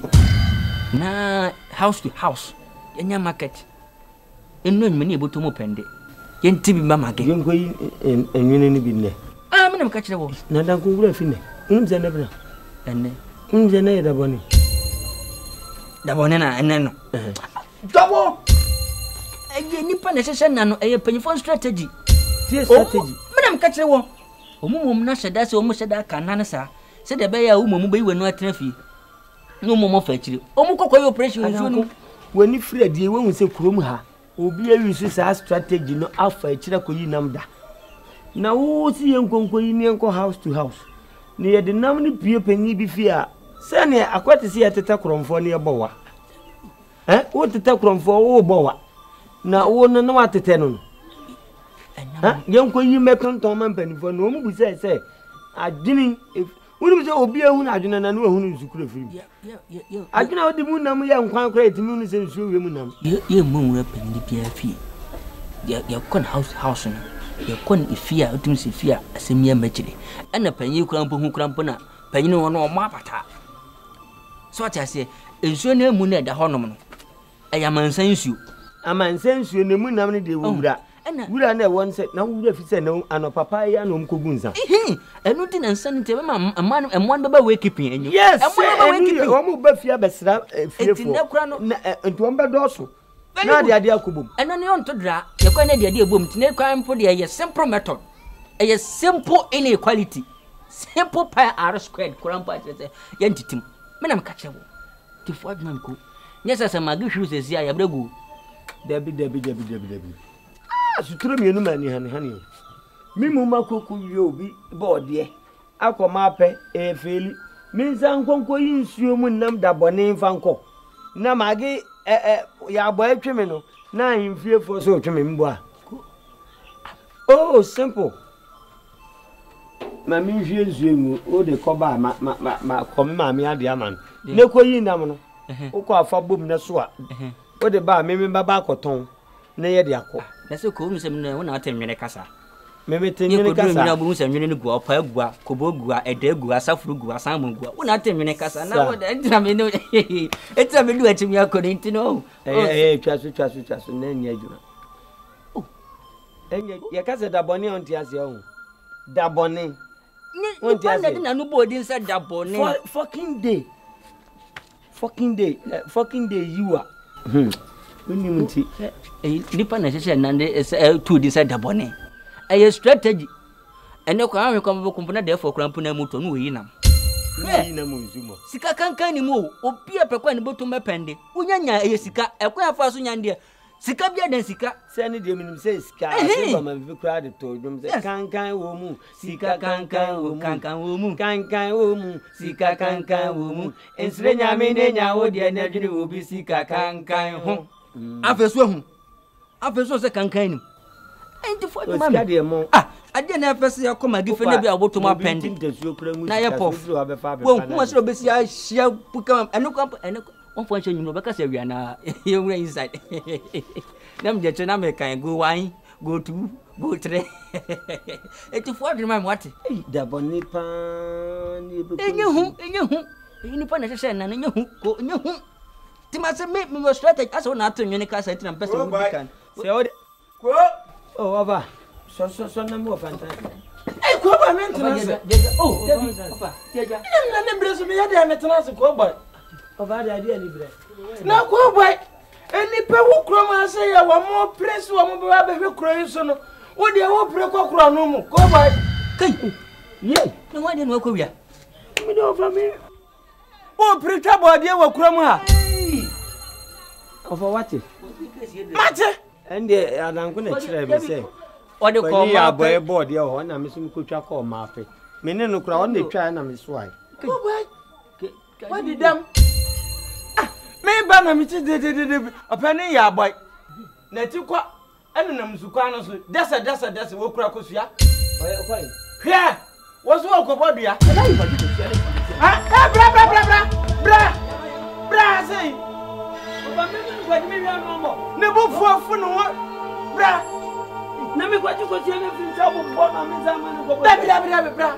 S5: Na house to house. In your market. And no many able to open it. Yen Tibi Mamma getting queen and you be there. I'm going to catch the walls. Not a good fine. Never. And the bonnie. The bonena and then. Double! A nipper necessary and a penny for strategy. Strategy. Madam catch the wall. Mum Nasha that's almost said that cananasa. Said the bear whom we were not traffic. No more fetch you. Omoko operation when you free the when we say Krumha, will be a use our strategy no alpha chirakoyi namda. Now, who see Uncle house to house? Near the nominee peer penny be fear. Sanya, I quite see at the Takron for near Boa. Eh, what the Takron for Boa? Now, one no what to tell.
S6: Yanko yi mekonton man penifo no mu bi say adwini wonu se obi ehun adwina na no ehun nzukuru firi adwina odi mu nam ye nkwan kra etimi nu se nsuo we mu nam
S5: ye mu wura penni bia fi ye kon house no ye kon ifia otum se fia asemi amachire ana panyi kurampo hu kurampo na panyi no no ma pata so atiase nsuo na mu na da honom no ayamansan nsuo
S6: amansan nsuo na mu nam ne de wura wura na won se na wura fi se na ano papa ya no mkogu nsa
S5: enu ti na nsa nte ma amon baba we keeping enyo
S6: yes o mu ba fia besra fiefo nti won ba doso na de ade akobom
S5: eno ne on to dra ye kwa na de ade ebom ti na kwa mpo de ye simple method ye simple inequality simple pi r squared kurampa tete ye ntitim me na mka chewo ti fo adman ko nyesa sa magi hwu se sia ya bregu
S6: debi suturo mienu mani hani mimu makoku yo bi bode akoma pe efeli minza nkonko yi nsuo mu nam da bone mfanko na magi ya bo atweme no na himfie fo so tweme mbo a oh simple ma mi hwie nsuo mu o de koba ma kom ma mi ade aman ne koyi nam no ukọ afa bom na so a o de ba me baba akoton na ye de akọ
S5: na se ko mu se me na atemwene kasa
S6: me temwene kasa
S5: na bu se nwene ni gua opa gua kobo gua eda gua asafuru gua sanmu gua wona atemwene kasa na wo entra me no entra me du atimi akọ nti no
S6: twaso na nya adwuma enye ye kasa da bone on ti ase o da bone
S5: on ti ase na no bodi nsa da bone
S6: fucking day you are Uni munti
S5: nipa na sheshe nande tu di sa dabone eye strategy ene kwa ame kwa mbokumpuna defo kurampu na muto no yi nam
S6: munzumo
S5: sika kankan ni mu obi apekwa ni boto mepende unyanya eye sika ekwa afa so nyande sika bia den sika
S6: se ne de minim se sika se ba ma bi kra de to dum se kankan wo mu sika kankan wo mu sika kankan wo mu ensire nyame ne nya wo de na dwene wo bi sika kankan ho
S5: afeso se kankan ni enti fo de mama ade na afese ya koma gife na bia boto ma pende na ye pof wo kuma se obesi a hia puka eno on fo nche nyuno beka se wia na ye wura inside nam je na me kan go 1 go 2 go 3 enti fo de mama wate
S6: da boni pa ni be
S5: enye hu ni pa na hye na enye hu ko enye hu timase me strategy aso na ato nwene ka santi na pese wo kan
S6: se o de ko o aba so na mo fanta
S10: ko ba men tenase
S5: oh papa teja
S10: na ne breso me ya de me tenase ko ba
S6: aba de ade ani bre
S10: na ko ba eni pe wo kro ma se ya wa mo press wo mo ba be kro yi so no wo de wo pre ko kro no mu ko ba
S5: kai ye na wa de no ko wia
S10: mi do fa mi wo pre twa bo de wo kro mu ha
S6: of what
S10: mate
S6: ende adanku na kire be say
S5: o de ko ma
S6: boy board ye ho na me so ko twa ko ma afi me ne no kura o de twa na me so ai
S10: what did them me ba na me ti de opani ya boy na ti kwa enu na msukwa no so dasa wo kura ko sua
S6: kwai
S10: hwe wo so ko bodua bra say ne bo fuafu no bra
S6: na me kwaji ko tie na fin sa bo na me za ma no ko
S10: bra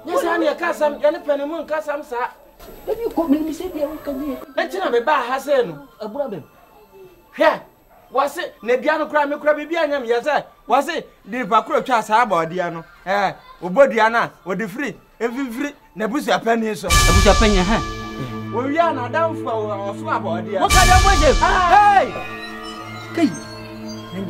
S10: yes ani ka sam ya ne pene mun ka sam sa
S5: ebi ko me se bia wo kan ni
S10: entina me ba ha se no
S5: abura bem
S10: hwe wase ne bia no kura me kura bibia nyam ya se wase di pa kura twa sa ba odia no obodia na odi free efifiri na busu apani so
S5: busu apani ha
S10: wo wia na damfo oso abodia
S5: wo ka da boje
S10: hey
S5: kai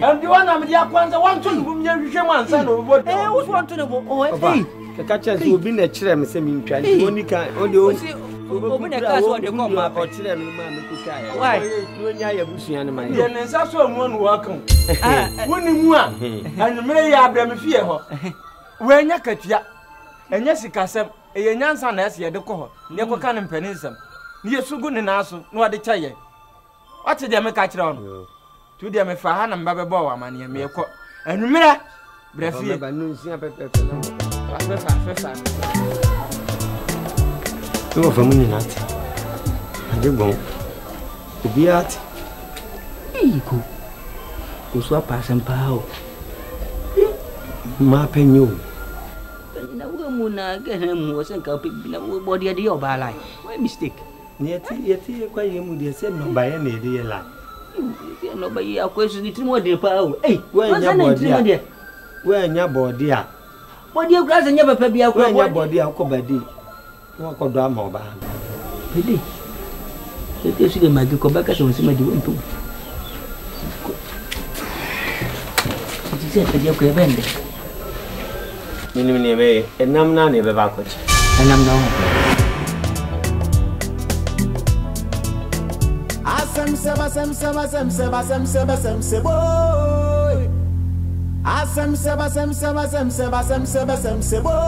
S10: and the one am dia kwanza wan to bu mnya hwehwe mu ansa na obodia
S5: wo so to ne bo hey
S6: ka chance obi na kire me se mi ntwa ni oni kan odi
S5: obi na ka so de ko ma
S6: o kire me ma me kuka ya
S5: why
S6: onya ya busua ne ma
S10: ye ne nsa so mu no wakan woni mu a anmere ya abra me fie ho we nya katua enya sikasem eye nyansa na ese ye de ko ho ne ko kan mpani nsam ne yesugu ne naso na wade chaye wate de me ka kire on tu de me fa ha na mba be bo wa mane me ko Enumera. Brefie.
S6: Ba no nsia pepepe na mo. Fa. Tu fa munyi nati. Ade bon. Obiat.
S5: Iko. Kuswa pasan pao.
S6: Ma penyo.
S5: Na wo mu na gehemu wo sen ka pe na wo body de oba lai. Why mistake?
S6: Yeti kwa yemu de se no ba ye na ede ye la.
S5: No ba yi akwesu ni trimo de pao.
S6: Wenya body a.
S5: Body e grass nya papa bia kwa.
S6: Wenya body a ko badi. Wo ko do ama oba.
S5: Pede. Ete su de magi ko baka so se magi wonto. Ti se pe je ko bende.
S6: Ni me enam na ne be ba ko chi.
S5: Enam na.
S11: Asem se boy. Asem se boy. Asem se boy.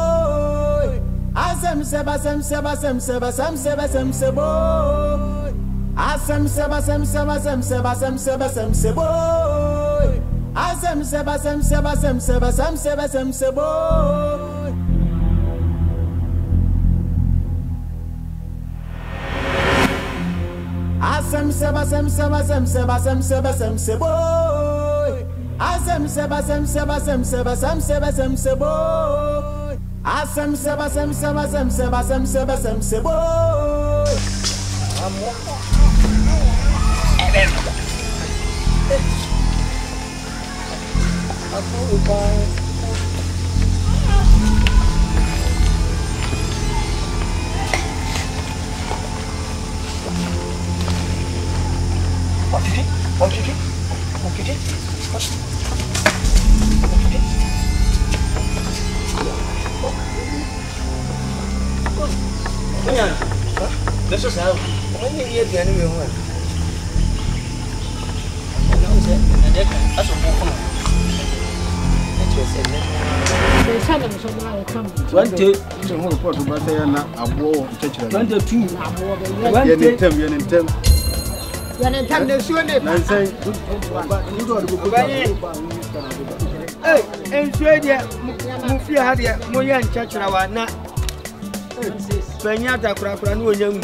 S6: Penyata kura no nyam.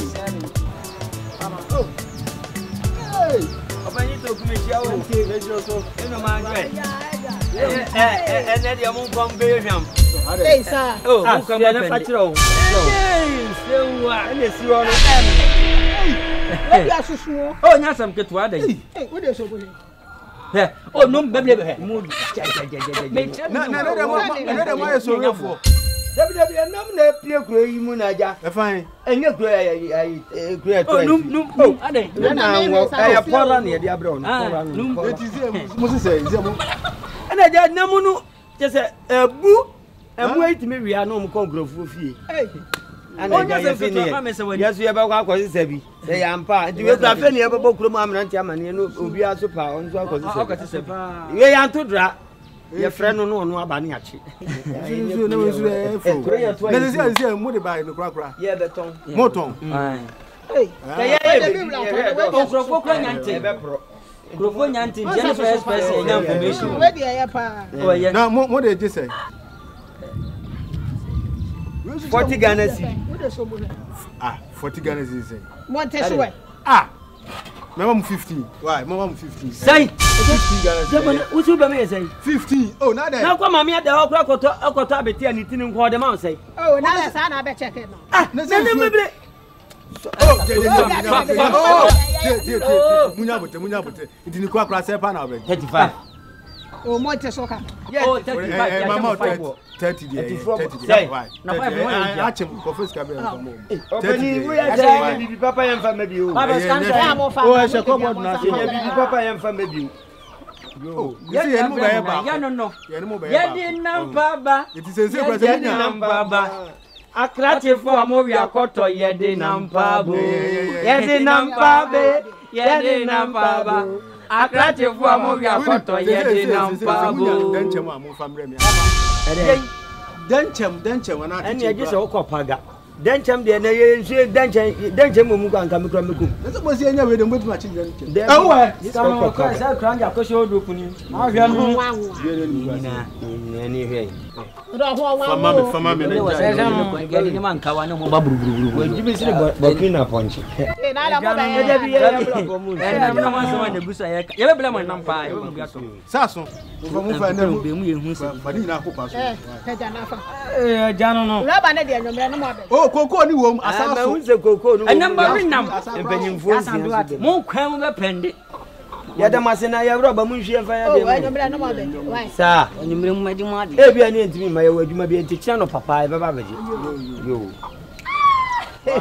S6: Obanito kumechia o mejo so. Eno ma gbe. Ene dia mon kon be hwam.
S7: Hey sir.
S6: Oh, ko ma na fatira o. Sewa, ene si wo no.
S7: Hey, ya susu.
S5: Oh, nya sam ketu ada yi.
S7: Hey, wo de so bo ni.
S5: He, oh no bebe he. Mo ja.
S4: Na mo so refo.
S6: Dabi enam na pie kuro yi mu na ja.
S4: E fine.
S6: Enye kuro ayi kuro to.
S5: Oh, num. Ade.
S6: Na wo pora na ye dia bre no. Pora no.
S4: Eti mo se mo.
S6: Ana ja namu no je se ebu itimi wi ana mo kon grofo fie. Ana ja ye fi ne. Yesu ye ba kwa akwose sebi. Se ya mpa. Nti we kura fe ne ye bebo kuro mu amranti amane no obi aso pa onzo akwose sebi. We ya nto dra. Ye friend no aba ne achi.
S4: Mo de ba no kura.
S6: Ye beton.
S4: Moton.
S6: Hey.
S5: Grofo kura nyante. Grofo nyante je first person nya information.
S7: We dey ya pa.
S5: Oh yeah.
S4: Na mo de je say.
S6: 40 Ghana cedi.
S7: Wo de so bo ni.
S4: 40 Ghana cedi say.
S7: Mo te so we.
S4: Mama 15. Why? Mama 15.
S5: Say
S4: 15 Ghana cedi.
S5: Jamani, usu be me say
S4: 15. Oh, na there.
S5: Na kwa mama ya da okra akoto abeti ani tini nko de ma say.
S7: Oh, na le sa na be check no.
S5: Na mebre.
S4: Munya bote. It ni kwa sepa na obey.
S5: 35.
S7: Oh, mo te so ka.
S5: Oh, 35.
S4: Mama 30 there. 30 why?
S5: Na 5
S4: I ask him confess ka be from.
S6: Obani we ya say bibi papa yam fa mebi o.
S5: Baba scan
S6: Oh, e se ko bod na say bibi papa yam fa mebi
S4: o. You see enu ba ba.
S5: Ya no.
S4: Enu mo ba ba.
S5: Ya di nampa ba.
S4: It is say kwa say
S5: Ya nampa ba. Akrachefo amowi akoto ye di nampa bo. Ye di nampa be. Ye di nampa ba. Akrachefo amowi akoto ye di nampa bo.
S4: Dan chemu amon famre mi. Danchem wana
S6: ene je se okopaga Denchem de na ye nsie denchem mu kwa nka mekura mekum.
S12: Nso mo sie nya we de mo tuma chi denchem.
S6: Kama kwa sa kra nja koshi odu kuni. Ahwe no. Ni hwe.
S12: Fama me ne ja.
S5: Ni man kawa na mo ba buruburu.
S6: We jibi sire Burkina Ponchi.
S7: Na la mo ba
S6: ye de bi ye
S5: na mo so wa na busa ye be bla mo nam pa ye mo bi aso.
S12: Saso. Mo fa na mo
S5: be mu ye hu se.
S12: Ba ni na ko pa so.
S7: Ja na fa.
S6: Jano no.
S7: Raba na de anyomre no mo be.
S12: Oh koko ni wo asaso.
S6: Ma unse koko no.
S5: Enamba bi nam.
S6: Empanyimfo nsi.
S5: Mo kwan mo be pende.
S6: Ya da masina ya bro ba mu nhwie fa ya de.
S7: Oh anyomre no mo be. Why?
S6: Sa.
S5: Anyomre mu adi mu adi.
S6: E bia ni ntimi ma ya wadwuma bi enti kira no papa e baba beje. Yo.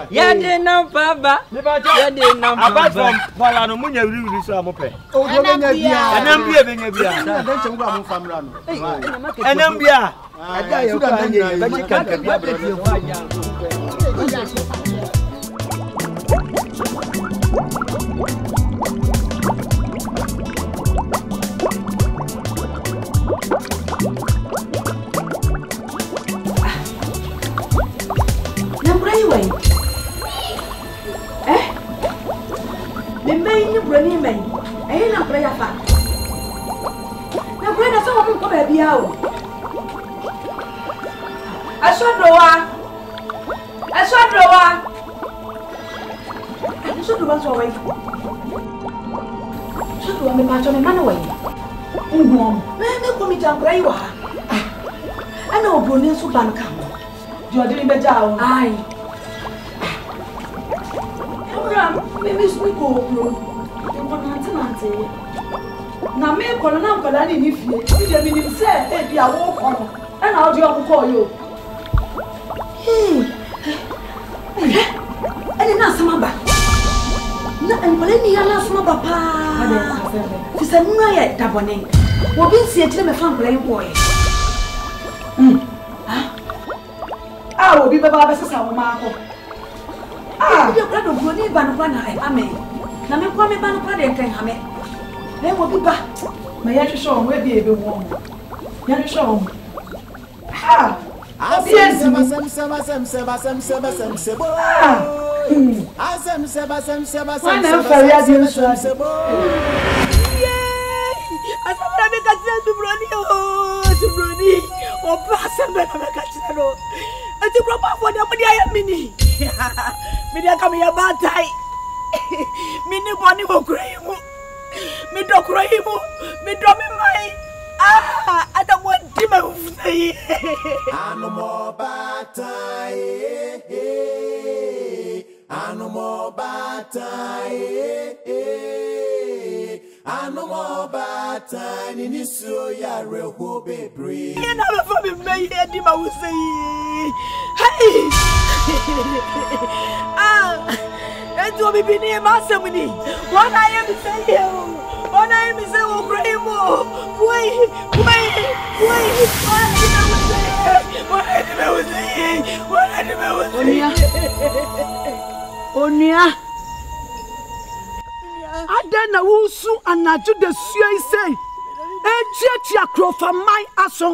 S5: Ya de na baba. Ya de na baba.
S6: Apart from pala no munya wiri so amope.
S12: O do benya bia.
S6: Anam bia benya bia.
S12: Denchem ko am famra no.
S6: Anam bia. Ada ya ko anye ba chi kanka bia bra.
S3: Anyway, the main running man, I ain't a prayer fat. Now, when I saw him come at the hour, I saw Noah. I saw the ones away. Should do a match on a man away. Let me come to a I know Brunin Suban come. You are doing better. Aye. Maybe we go, bro. Now, me call an uncle and if you didn't say, if you are walk on, and I'll do call you. I did not some back. And Polenia last my papa. He said, no, yet, Daboning. We'll be seeing him a fan playing boy. I will be Baba Marco. You can't go any banana. I mean, now me come banana and can have it. They will be back. My young show will be able to warm. Young show. Yes, Ati propa for the money I mini. Me come here bad tie. Mini boni go cry mu. Me do cry mu. Me do me mai. I don't want to say.
S11: No more bad tie. No more bad tie. No more bad tie. Ni so ya reho bebre.
S3: You never for me may hear him I will say. Hey. It will be near Massamini. What I am saying. What I am saying will pray more. Wait. What I was saying. Onia. Adana wusu anaju de sua say. Echiachia krofa mai aso.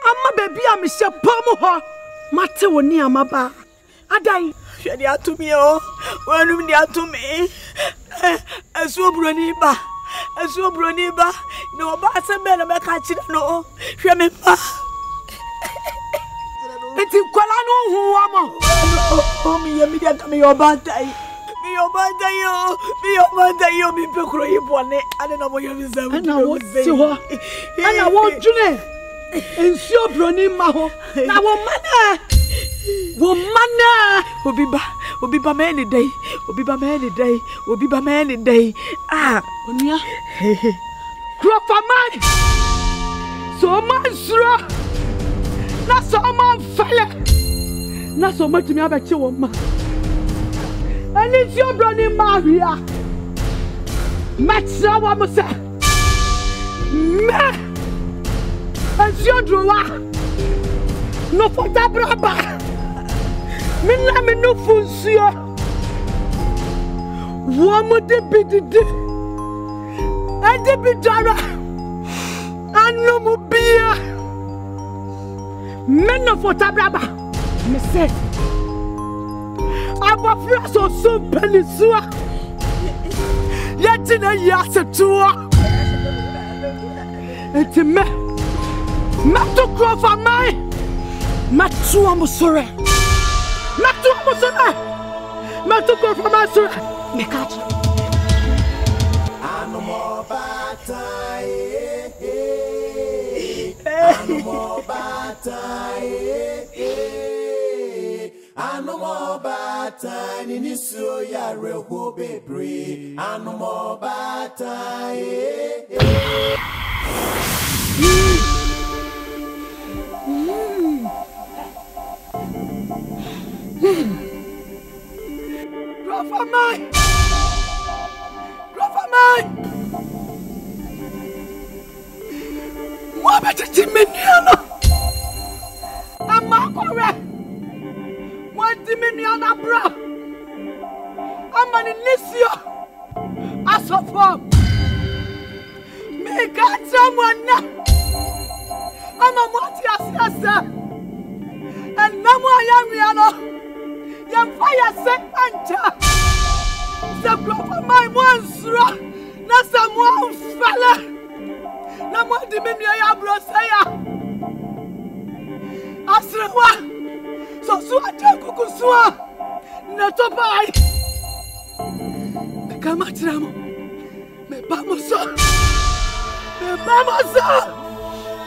S3: Ama baby a me se pom ho. Mate woni amaba. Adai. Hwede atumi o. Wanum di atumi. Esu broni ba. No ba sembe na me ka kire no. Hwe me ba. Eti kwala no hu amo. O mi ye mi dia ka me yo bantai. Mi yo mi pe kro yibone. Ade na mo yo mi zamu. Ana wo si ho. Ana wo dwune. Ensio broni ma ho. Na wo mana. Obi ba me any day. Ah, onia. Krofa man. So man suro. Na so man fele. Na so matumi abeche wo ma. Ani ti obroni ma hia. Matsa wa mo se. Me. Ansio drowa. No fota braba. Minna me no funsio. Wo mo de bidide. Ade bidara. Anu mo bia. Me no fota braba. Me se.
S13: abafra so penisua yetina yasetua etime meto krofa mai meto amusore meto krofa mai sore mekachi
S11: Animal bataille, animal bataille, animal bataille. Ni so ya reho bebre, animal bataille.
S13: Rafa mai Mobe timiniano amakore mo timiniano bra amani nisio asofo me gata mona ama moti asiasa enamo ayamiano yam fire se anta se profa mai monsro na samuel fala na mo di me ya bro saya asrewa so su aja kukusua na topai me kama tramo me vamos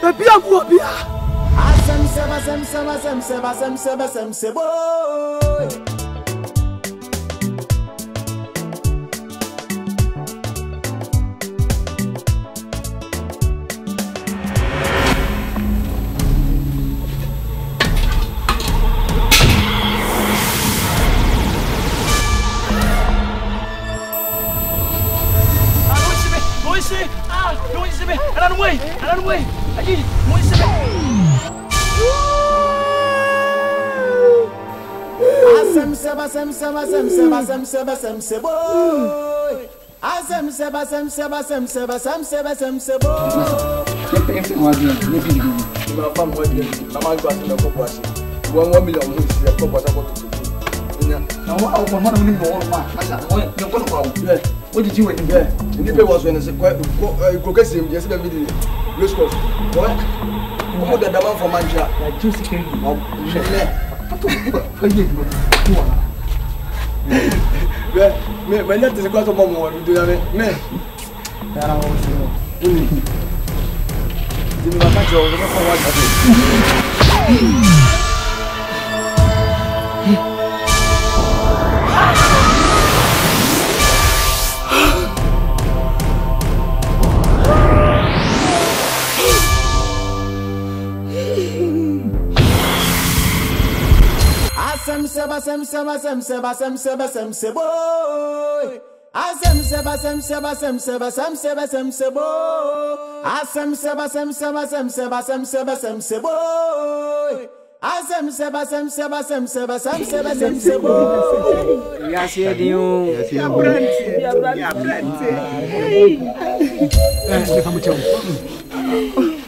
S13: me bia mo bia
S11: Asem seba
S12: What did you wait there? The neighbor was when I said, progressive, yes, the video. Let's go. What? Who the demand for Mancha? Like 2 seconds. When that is a quarter of more, we do that. Men, there are also. Give me a match over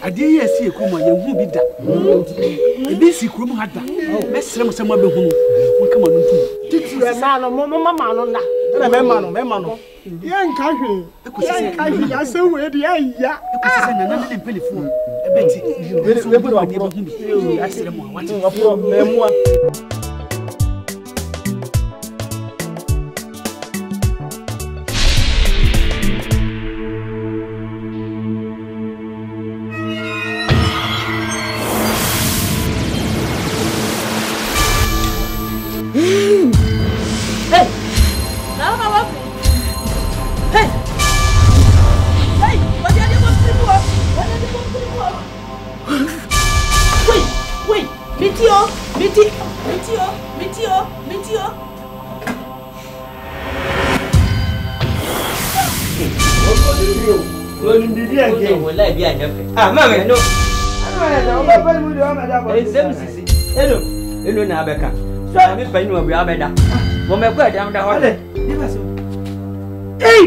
S13: Adi yes e kuma ye hu bi da. E bi si krom ha da. Mesre mo se mo be hu. Won kama no ntu.
S7: Titi e ma no mo mama no na.
S12: Na me ma no. Ye nka hwe. Ya se we de ya.
S13: Ekusi se na na le mpelifo. E beti.
S12: We put wa pro.
S13: Asre mo wa.
S12: Wa pro me mo.
S5: Hello na abeka. So me pa ni obi abeda. Mo me kwa dam da hole.
S13: Hey!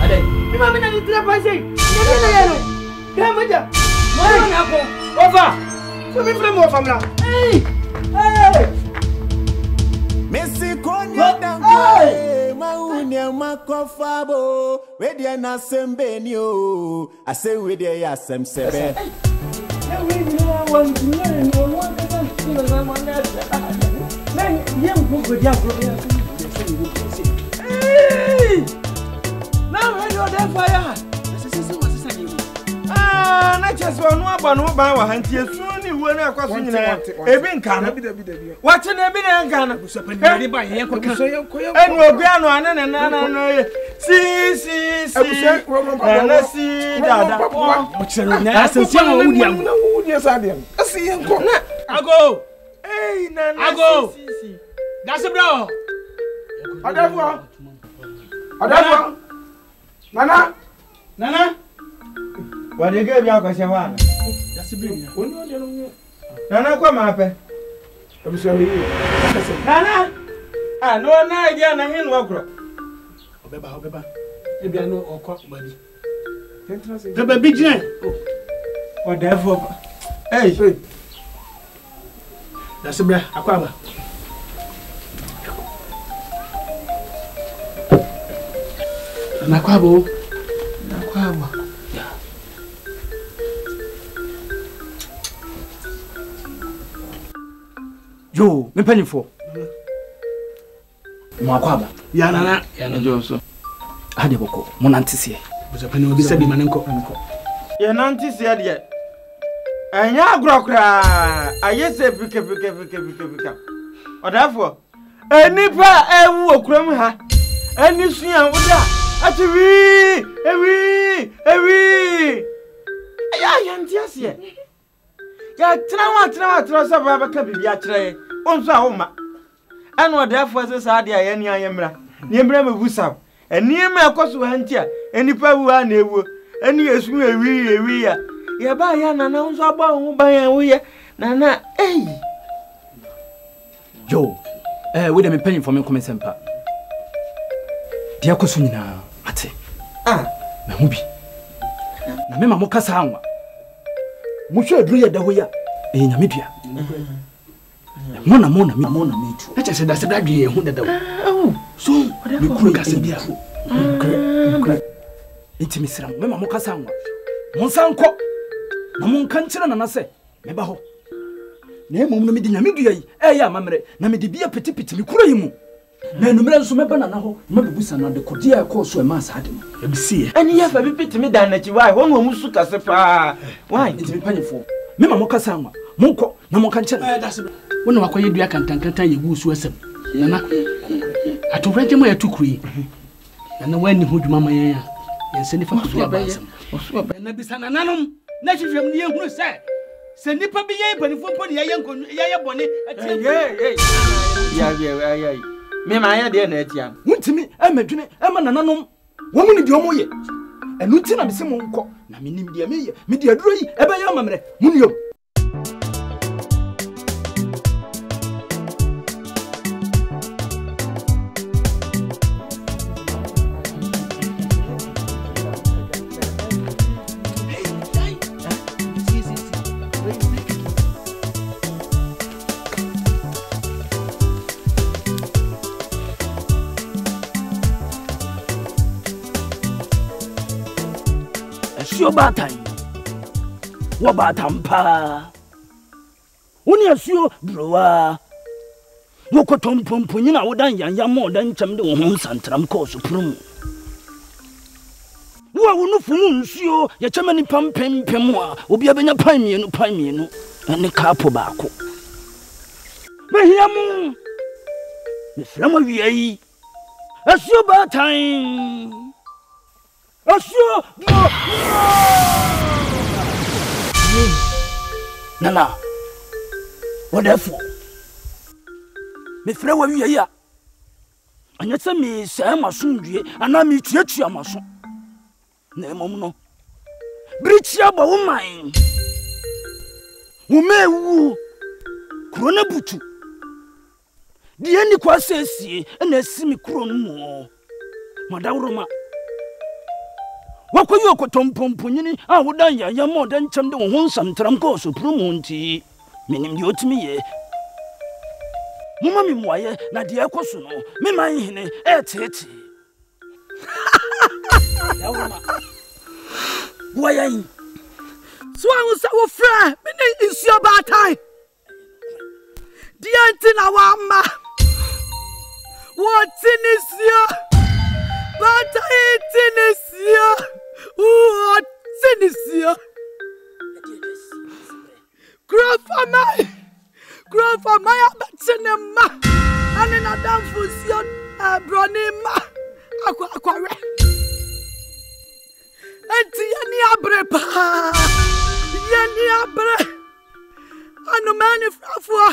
S5: Ade.
S13: Ni ma me na ni tra pa sei. Ni na yero. Ka ma ja.
S5: Mo na ko. Over.
S13: So me frame over mla.
S11: Messi Konya Maunia makofabo, where they na sembenio. I say where they are some sebe.
S10: Na chese onu aba no ba wa hantie su ni wo na akwaso nyina ebi nka no wache na ebi na nka no busapani ba ye ko so ye ko enu obi anu ane na no si na si dada o chere na asensi ma wudi ago wudi asade asi ye nko ago na ago si that's bro adafo nana wadege bia kwase wa na yasibiri oni ode no nana kwa mape abusha yi nana no na idea na hinu akro obeba ebia no okọ gbadi beba bigine o defo yasibiri akwa ba nakwabo
S1: Yo, me penny for. Mwakwaba.
S13: Yana
S1: Joso. Hadi boko, monantisi.
S13: Busapani obisa bi manenko.
S10: Ye nantisi ade. Anya agrakra. Ayese fika. Odafo. Enipa ewu okuram ha. Eni sua woda. Ati ewi. Aya yantiase. Ya tira sa baba ka bibia kire onso a homa eno odafo se sa ade aye ni ayemra ni emra mebusa eni ema akoso hantia enipa wu a na ewu eni esu ewi ya ba ya na onso aba ho ban ya wo ye na
S1: Yo, we dem penny for me come sempa. Dia koso nyina ate. Na hu bi. Na me mamo kasa anwa. Musho aduru ya daho ya nyamedua mona mitu
S13: eche se da se dadwe hu dada so
S1: me kuru kase bia intimi sira me mamo kasa anwa monsanko na monkankira na nase me ba ho na emom no me di nyamedua yi ya mamre na me di bia petipeti me kuru yi mu na enumere nso me bana na ho me bebusa na de kodia ko so e ma sa ade mo
S10: ebisi eni ya fa bi petimi dan na chi why ho no musu kase pa why
S1: intimi panyefo me mamo kasa anwa monko na monkankira
S13: wona wakoye dua kantankanta yegu su asem nana atofranje mo ya tukuri nana wani ho dwuma man ya yenseni fa so abasem na bisana nanom na hwehwem ne ehunu se nipa bi ye panifo mpo ne ye bone
S10: ya me ma ya de na atia
S1: muntimi amadwene ama nananom wo mu ne de omo ye enu ti na bise mo nko na menim de meye me de aduro yi ebe ya mamre muniyom Batan wa batampa woni asuo browa wo kotompompo nyina wodan yanya mo dan cham de wo ho santram ko so prum wo wonu fumu nsuo ye chama ni pampempem a obi abenya pan mienu ene kapo baako mehiamu ne frama wiai asuo batan Asio Nana whatever me frɛ wa wiye ya anya sɛ me sɛ masundue ana me tuatua maso na emom no brichia ba wo man wo mewu kuro na butu die ni kwa sesie na asimi kuro no mu madawroma wakoyi okotompompo nyini a wodan ya mo dan cham de wo ho nsam tram ko so prumunti menim de otimi ye Mama mi moye na de ekoso no. Me man hene tete. Yawoma. Boyan. So I say wo fra, me ne isuo ba tai. Dianti na wa ma. What tinisio? But I tinisio. What tinisio? Grow for my abatinema. And in a damn fusion, bronima. Aquare. Enti yani abrepa. Yani abre. Anu mani frafua.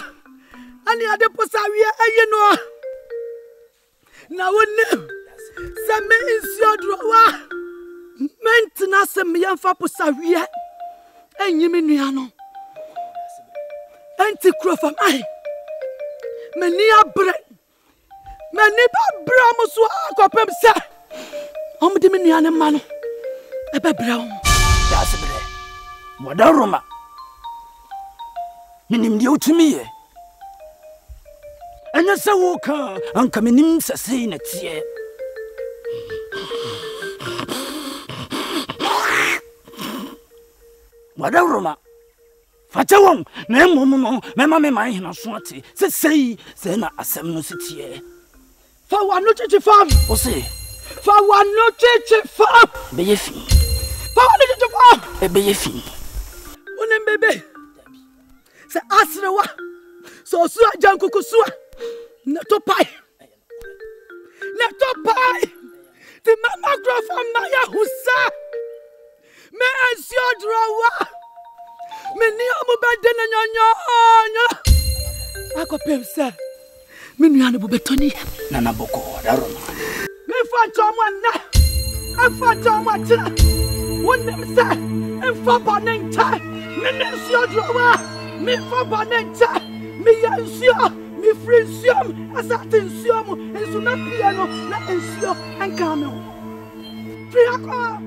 S1: Ani adeposawie ayeno. Na wonne. Se me insio drowa. Mentina se me yamfa posawie. Enyimi nuano. Enti krofa mai. Meni abre. Meni ba bra mo so akopem se. Omde me nuane ma no. Ebe bra o. Ya se bre. Modaroma. Minim de otumi ye. Enya se wo ka anka minim sese na tie. Modaroma. Fatawon na emom no mema me man hina so ate sesei se na asem no sitie fa wa no chichi fam o se fa wa no chichi fam be ye fi fa wa no chichi fam be ye fi onem bebe se asrewa so su ajankuku so na to pai the mama grow from Maya Husa me ansio drawa Meni amu bede na nyanya. Akopem se. Me nuane bu betoni na na boko daroma. Me fa chomwa na. Afa chomwa tira. Wonem se. Emfa bonenta. Me nensio drowa. Me fa bonenta. Me yansio. Me friensium. Asatensium. Ensu na piano na ensio ankame.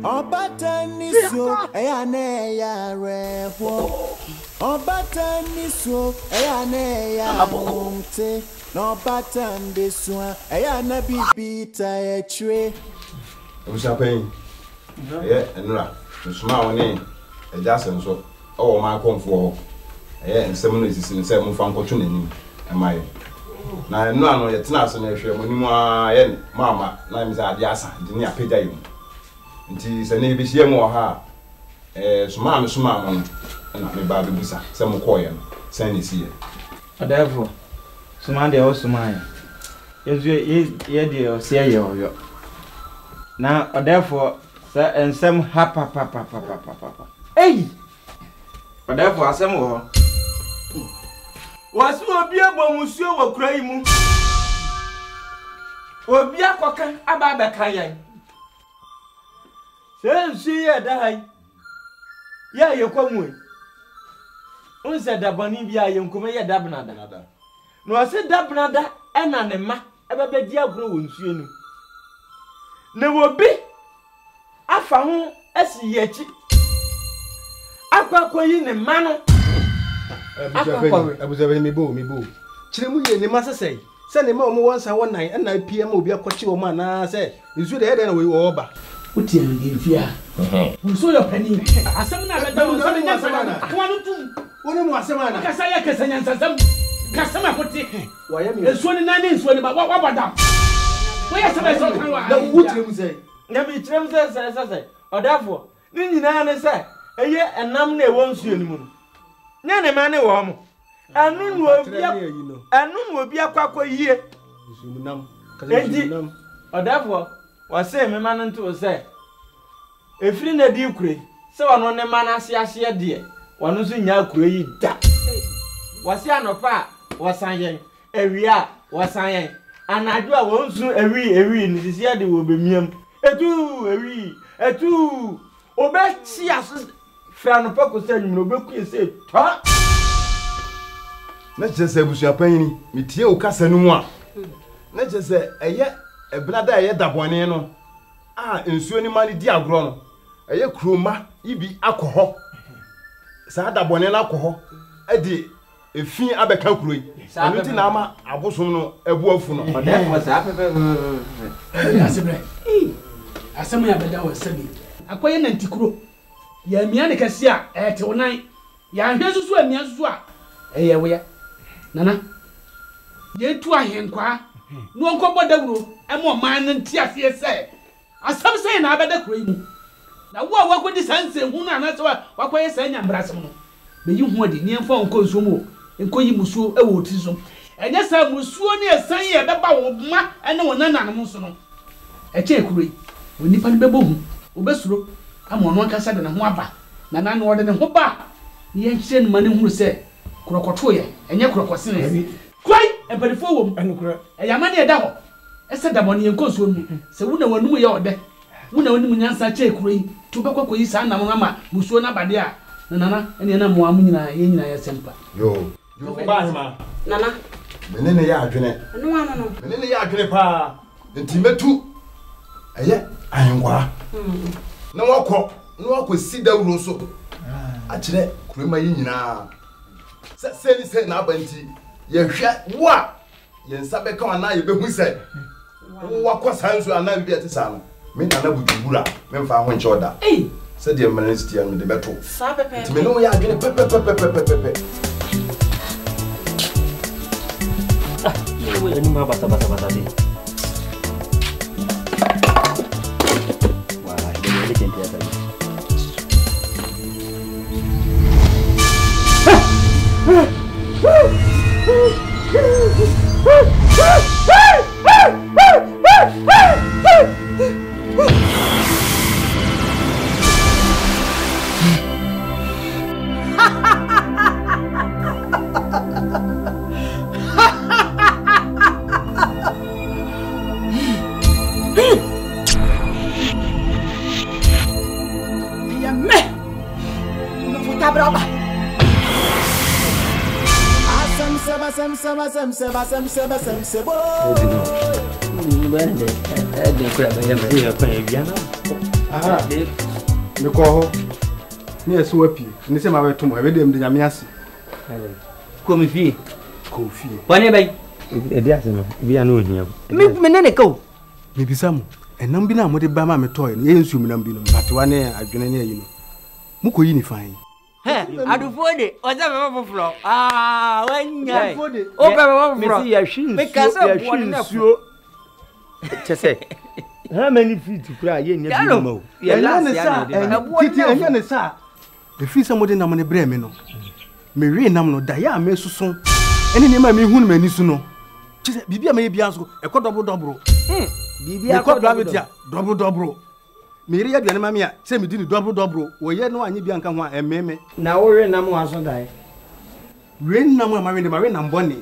S11: Obataniso eyane ya rewo Obataniso eyane ya monte No batandeso eyana bibita etwe
S4: Obusapen enura nsuma woni ejasen so o ma konfo nsem no esisi nsem mo fa nkoto nanim emaye na enura no yetena so na ehwe mo nimu a ye mama na mi za ade asa de ni apeda yi nti se ne bi hie mo ha suma mo na me ba bibusa se mo koye no se ne siye
S10: adafo suma de o suma ya yezu ye de o se ye oyo na adafo se ensem ha pa ei adafo asem wo wasu obi abomusuo wo kura yi mu obi akoka aba ba kan yan Sensi ya dai. Ya yekwamwe. Unse dabani bia yenkume ya dabnada. No ase dabnada ena ne ma ebebe di agro wonsuo nu. Ne wobi afa ho asi yechi. Akwa yi ne ma no.
S12: Abuzabe mi bo. Chiremu ye ne ma sesei. Se ne ma omo wonsa wonan ena PM obi akochi wo ma na se nsuo de he na we wo ba.
S13: Uti ngifia. Uso yo pani. Asem na beda wo so nya sana. Kwanu tu.
S12: Woni mu asem ana.
S13: Kasa ya kesanya nsasam. Kasama koti. Wa ya mi. Ensuo ni nani ensuo ni ba wa bada. Wo ya sebe so kan wa.
S12: Na wutre mu sei.
S10: Na mi trem se. Odafo. Ni nyina ne se. Eye enam na ewo nsuo ni mu no. Nya ne ma ne wo mo. Anu nu obi akwakọ yie.
S12: Nsumunam.
S10: Kaza Odafo. Wase me man nto se efiri na di kure se wono ne man ase de wono so nya kure yi da wase anopa wasan yen ewia wasan yen anadu a wonsu ewi ni sisi de wo bemiam etu obechi aso fra no pa ko se nyum no beku se to
S4: na jese busuapan ni metie o kasa no mu a na jese eye eblada eye dabone no ensuo ni mali di agro no eye kroma ibi akoho sa dabone na akoho edi efi abeka kuro yi anu ti na ama abosom no ebu afu no
S13: Asebre asem ya beda wa sabi akoye na ntikuro ya mia ne kase a te wonan ya hwe susu amia susu a eye wo ya nana ye tu ahenkwa no nkobo dawuro emo man nti afie se asem se na abeda kuro yi mu na wo a wakodi sanse hu na na se wakoye se nya mbrasem no be yi hu odi ni enfo nko nsumo nko yi musuo ewo otiso enye sa musuo ne esan ye beba wo ma ene wo nananom so no eche kuro yi onipa ne bebo hu obesuro ama ono nkasa de ne ho aba na na no de ne ho ba ye nhire no mane huru se krokoto ye enye krokosene kwai ebarifo wom enukura eyama ne eda ho ese da bone yenkoso mu se wuna wanum ye ode wuna wanum nyansa che kuro yi to bekoko yi sa nam ama musuo na bade a nana ene na mo amu nyina ye nyina ye sempa
S4: yo
S10: ba hima
S7: nana
S4: menene ya adwene
S7: no ano no
S4: menene ya adwene pa nti metu eye ayenkwa na wakọ si dawuro so a kire kurema yi nyina se na abanti ye hwe wo a ye nsa be ka na ye behu se wakọ sanso ana bi ate sa no me na budubura me mfa ho nche oda se de ministry ya no de beto
S7: sa pepe
S4: ti me no ya adwene pepe
S6: Wewe ni mabasa basa de. Wala, ile kenti ya sasa.
S12: Mekɔ ni eso wapi ni se ma beto mo e be dem de nyame ase
S5: ko mi fie
S6: Wani bai edi ase no bi ya no ohia
S5: me ne ko
S12: me bisa mo enam bi na mo de ba ma me toy no ye nsu mi nam bi no batewa ne adwene ne ayi no muko yi ni fan
S5: adufode oza me foforo wanya
S6: adufode
S5: o be me foforo
S6: me si ya hwin
S5: me ka se bo ne
S6: nsuo chese how many feet kura ye nya bi ma o
S5: ye last ya ne
S12: titi enya ne sa e fi se mo de nam ne bre me no me wi nam no da ya me susun ene ne ma me hu no mani su no chese bibia me bia so e ko double bibia ko double me ri ya bia ne ma me a se me di ni double wo ye no anyi bia nka ho a ememe
S6: na wo we nam wa so dai
S12: we nam ma we nam boni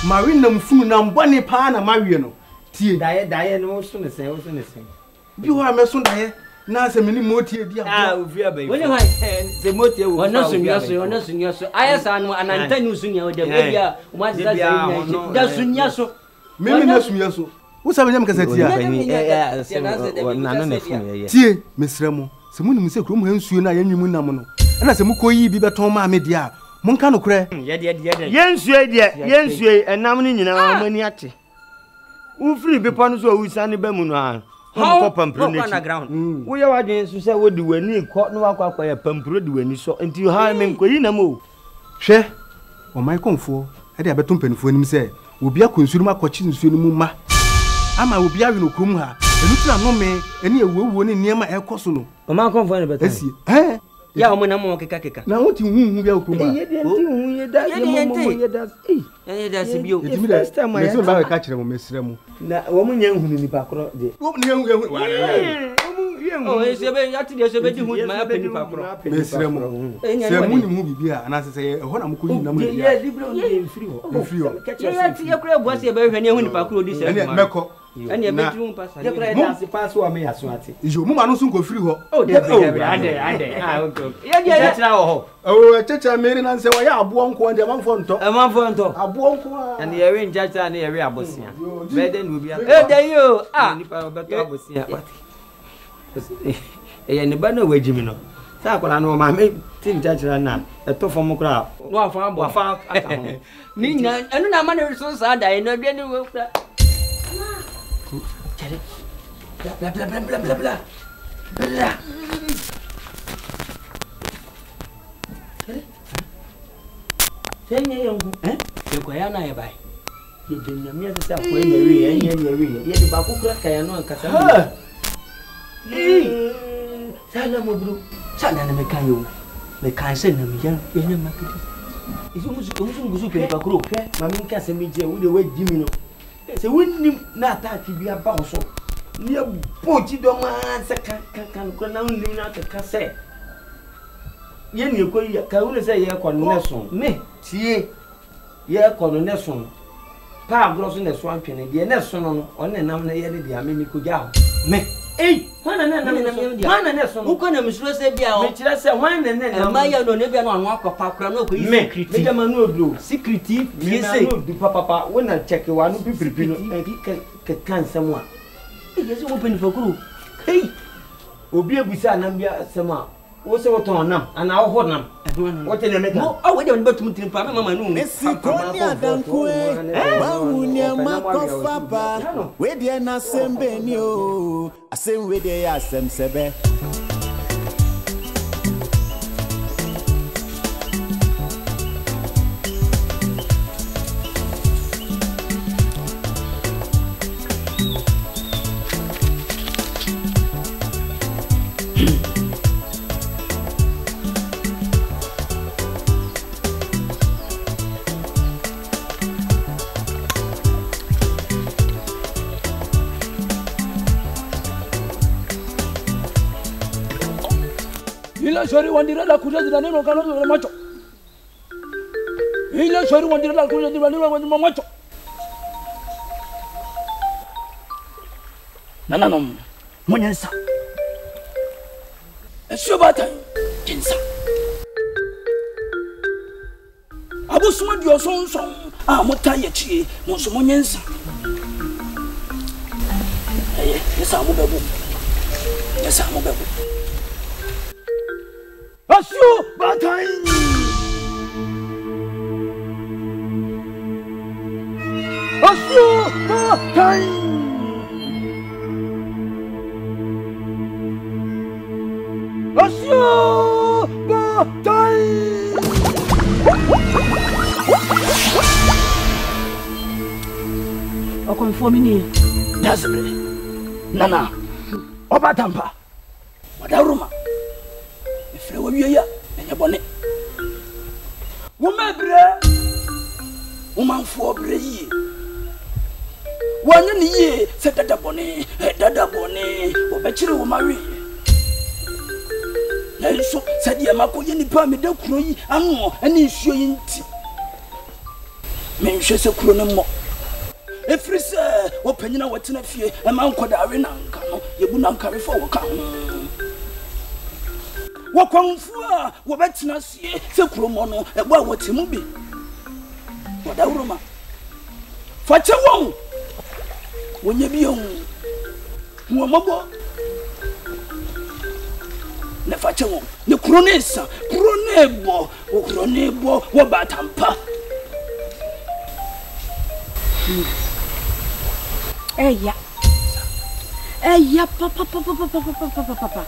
S12: ma we nam funu nam boni pa na ma we no tie
S6: daye no so ne sen
S12: bi ho a me so daye na se me ni motie di
S6: a ofi abai
S5: woni ho se motie wo ona sunyo so ayesa no ananta ni sunya wo de bia o ma da sunya so
S12: me na sunya so wo sabe nyam kasa tia
S6: na no ne funu ye
S12: tie mesremo se mu ni se krom ha nsuo na ya nwimu nam no na se mu koyi bi beton ma me dia mun ka no kure
S6: ye nsuo enam ni nyina mani ate u free be pon so u sane ba mu no a ho pampro ne ti wo ye wadwen so se wo di wani ko no akwa ya pampro di wani so enti ha me nkoyi nam o
S12: hwe o mai konfo e dia beton panifo nim se obi akonsuru ma kochi nsuo ni mu ma ama obi awe no krom ha enu tira no me eni ewuwo ne niema ekoso no
S6: o ma konfo ne beton
S12: esi
S5: ya o mo na mo keka
S12: na won ti hu bia okrom ha
S6: ye de nti hu ye da
S5: ye da se bio
S12: first time ya so ba ka kire mo mesremo
S6: na wo mu nya hu ni pa kro de
S12: wo ni hu
S5: o ese ya ti de se be di hu ma ya pe ni pa kro
S12: mesremo se mu ni mu bibia ana se e ho na mo ko yi na mo
S6: ye libro ye free
S5: ye ti ye kro bo se be hwe ni hu ni pa kro di se
S12: ene meko
S5: ene be ti hu pa sa
S6: ye kro da se pass wa me ya so ate
S12: ijo mu ma no so ko free ho
S6: o de ande ye tira wo
S12: o checha meri na nse wa ya abo nko ande manfo nto abo nko
S6: and ye we njacha na ye we abosia be de no bia
S5: de yo
S6: ni pa beto abosia ye ne ba na wajimi no sa akwala no ma me tin njacha na e to fo mo kra no afa bo afa aka ho
S5: ni nya enu na ma ne so sa da e no bia ni wo kura chere bla bla bla bla bla bla bla chere senye yangu ye ko ya na ye bai ye benya mi asa ko e na wi ye ye de ba ko kura ka ya no ankasa sala mo bro sana na me kan yo me kan se na me ya nya makidi isu musu pe ba kuro ma mi nka se me je wo de wa jimi no se wonni na ta ti bia ba so ni boji do ma se kan ko na unlim na ka se ye ni ko ya ka woni se ye ko no so me tie ye ko no ne so pa agro so ne so antwene de ne so no on ne nam na ye de dia me ni ko ja me Wana ne so uko na misuro se bia o me kire se wana ne na ma ya no ne bia no anwa papa kra no ko secret me jama no odro secret me na no du papa wona check wa no pipiripi no ke kan sam a ye se wo pani fakuru obi ebusa na bia sam a wo se wo ton nam ana wo ho nam wo te ne me ka o we de no batum tirimpa me mama no
S11: Mesikoni adankwe Wawunia makofa ba Wedie na sembe ni o Asem wedie ya asem sebe
S13: Shori wandira la kuja zina neno kana zina macho. Ile shori wandira la kuja zina neno macho.
S1: Nananom munyensa. Esubata kinsa. Abusuma dio sonson mutaye chie monso munyensa. Yesa mo bebu. Yesa mo bebu. Asio batai Asio batai Asio batai
S3: Okonfomini
S1: Nazbre Nana Obatampa Wadaruma Frewa wiya enya bone wo mabre wo manfo bre yi wanya ni ye se dada bone wo bekire wo mawe na iso se dia makoye nipa me da kuro yi ano ani nsuo yi nti me nhwe se kuro ne mo efri se wo panyina wotena fie e man koda awe nanka no yebu nanka refo wo ka Wakwamfua wabetina sie se kromo no ebo a wotemu bi wadawroma fache won wonye bi on womobo na fache won ne kronesa kronebo wo batampa
S3: eya papa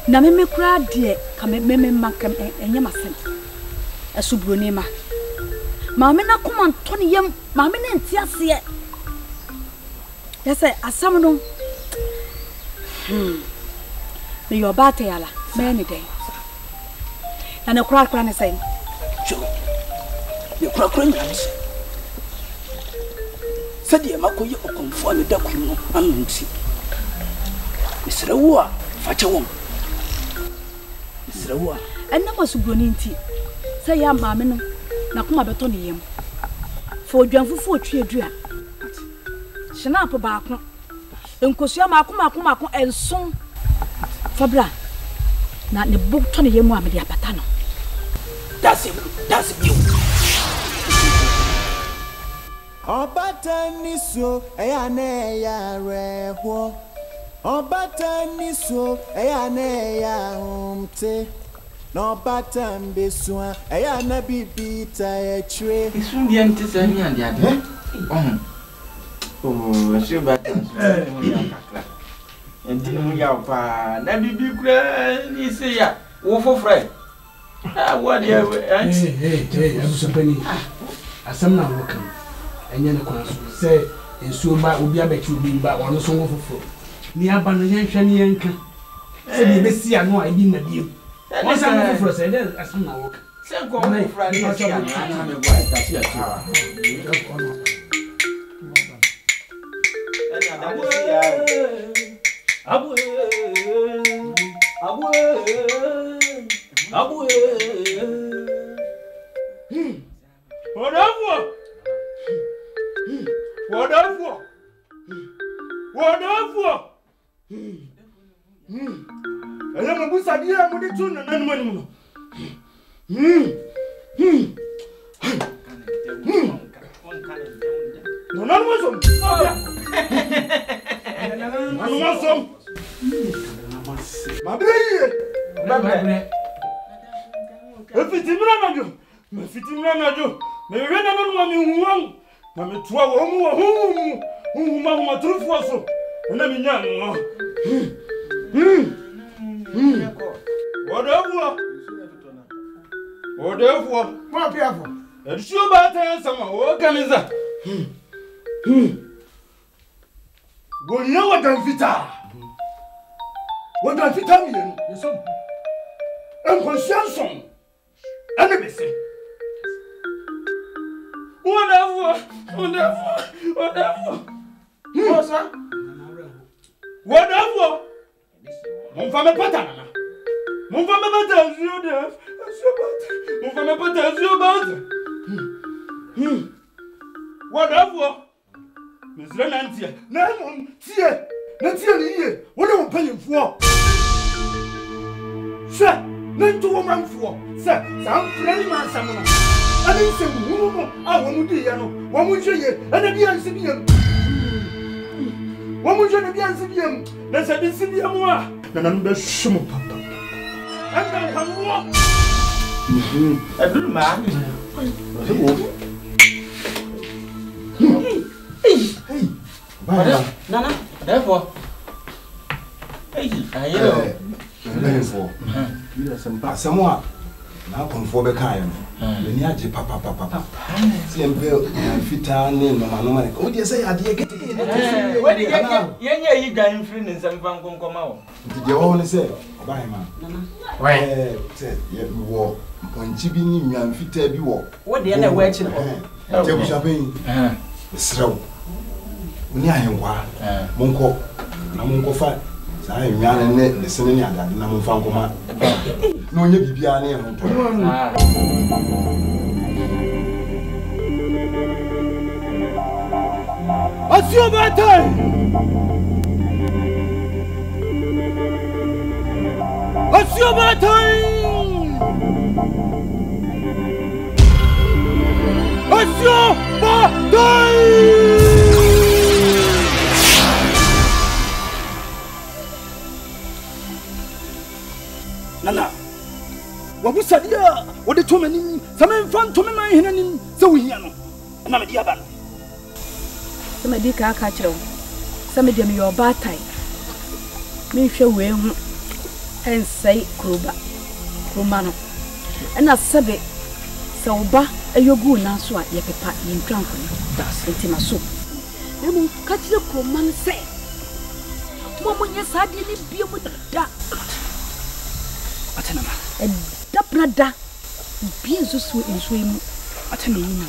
S3: na me kura de ka me makam enye masem asubroni ma me na koma ntoni yam ma me na ntiase yesa asam no me yo bate yala me ni dey na ne kura ne sai
S1: jo ne kura nyamse sadi makoye okonfo me da kuru no anunti misrewo a fache won Srawa
S3: enna masubroni nti say ya maame no na koma beto ne yam fo dwanfofo otwe adua hina apo baako enkosua maako enson fabra na ne bukto ne yam a me dia pata no
S1: that's you
S11: Obatani so eya ne ya reho Obatani so eya ne ya umte no batam besua eya na bibita etre
S10: isun dia nti se ni ade ade oh se batam kakra enti mu ya pa na bibi kura ni se ya wo fofre what dia
S13: hey abusapani asam na wo kan enye ne kwan so se ensuo ba obi abechi obi ba wono so wo fofo ni aba no yenhwa ni yenka se bi besi ano a ibi na biem wo sa wo fofo se dey asam na wo kan se ko wo fofo ni se ya na me gwa ta si ya
S1: Ela mabusa dia mo de tuna nanu manu no. No nanu masom. Nanu masom. Mabreye. Efitimra najo. Mefitimra najo. Me wena nanu ma mi huwan. Na me tuwa wo mu wo hu ma trufu aso. Na mi nya no. Whatever. What careful? And sure about some organizer. Go know what I'm fita. What I'm fita mean? I'm conscious. Enemy. Whatever. Whatever. Mon femme patana. Mon femme patana, mon femme patana, whatever. Miss Renantia, no, tear, let's hear the year. What am I paying for? Sir, none to woman for, sir, some friendly man, someone. I didn't say, I won't do you, one would you, and then the answer be one would you be answer him. That's a discipline. And I'm the shumo papa. And I come walk. I do, man. Hey, Nana, therefore. Hey, I know. You are some now come for the kind. The near papa. Simple and fit name, no, what do you say? I did get it. Where did you get in free and some fun come out? Did you only say, bye, man? Why, you walk when chipping and fit every walk. What the other way to tell shopping? Slow. When I am one, Monko, Namonko fat. I am young and listening at that Namon Fankoma. No, you be a name. What's your battle? What's your battle? What's your battle? Nana, wabusadia, what the tomani, some fun to my hand, so we know. And I'm a dear ban. Some of the car catcher, some of them your bad time. Make sure we and say Kruba, Romano. And I said it, so ba, and your good answer, your papa in drunken, that's it in my soup. They will catch the command say. Mama, yes, I didn't be with that. Atenama. And that brother be so sweet and swim. Atene you know.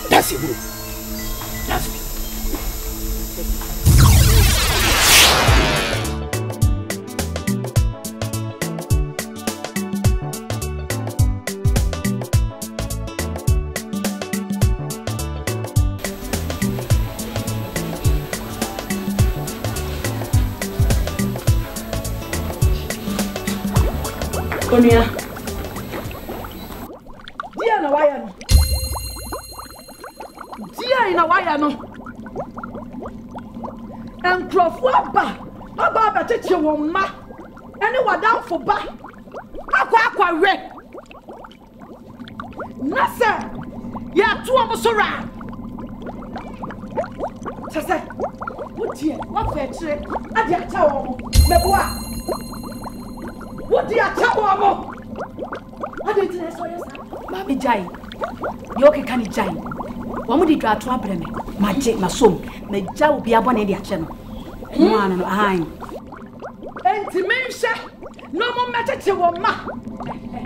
S1: That's it, bro. That's it. Konia. Dia na waya no. Dia ina waya no.
S3: Nkrofo aba tete wo ma ene wadanfo ba akwa we nasa ya to am so ra sese wotie wa fa kire ade acha wo mo meboa wodi acha wo mo ade tire so yesa ma bi jai yo ke kan jai wo mo di dwa to abreme ma je masom me ja obi abone de ache no no no ahan enti menhye no mo metete wo ma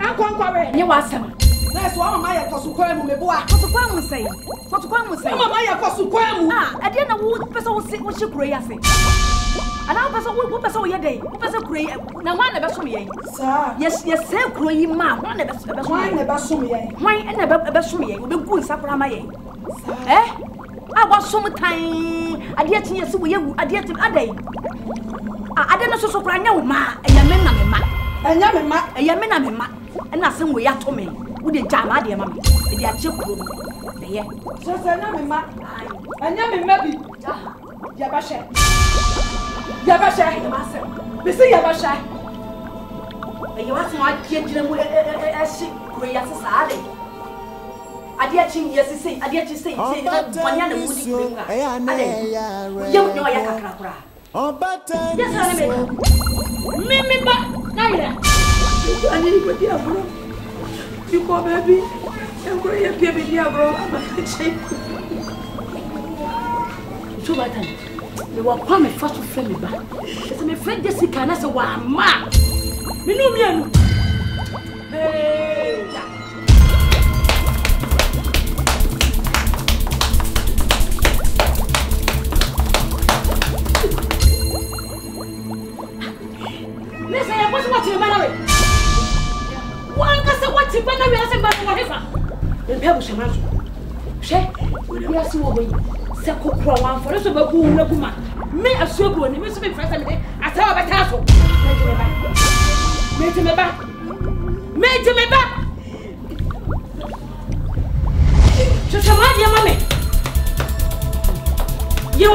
S3: ankonkwawe nye wasema na so mama ye kosukwa mu meboa kosukwa mu sei mama ye kosukwa mu ade na wo pesa wo hye kuro yi ase ana wo pesa wo ye dey wo pesa kuro yi na hwan na besom ye sa yes se kuro yi ma hwan na besom ye hwan na besom ye wo be gu nsakura ma ye awasom tan ade atinye se wo ye ade atim adai ade no so kura nya wo ma eya me na me ma na sem wo ya to me wo de jama de ma me e de ache kuro no ye so na me ma anya me ma bi ya ba she be se ya ba she e yo aso a tie jira mu e shi kuro ya se sa ade ade achi yes sei ade achi sei wanya na mu di kuro nga ade ye wo ya kakra kura yes na me ba naira ani ko dia bro you baby I'm going to be here bro I'm a check so what time they were come first to friend me back so my friend Jessica na say wa ma me no me anu hey listen I was watching Mary one ka say what you better we say but whatever dem pe bu shema she we asu wo boy se kokro wan for so ba ku na kuma me asu ko ni me so me frasa me de atawa ba ta so me ba so ma dia mame yo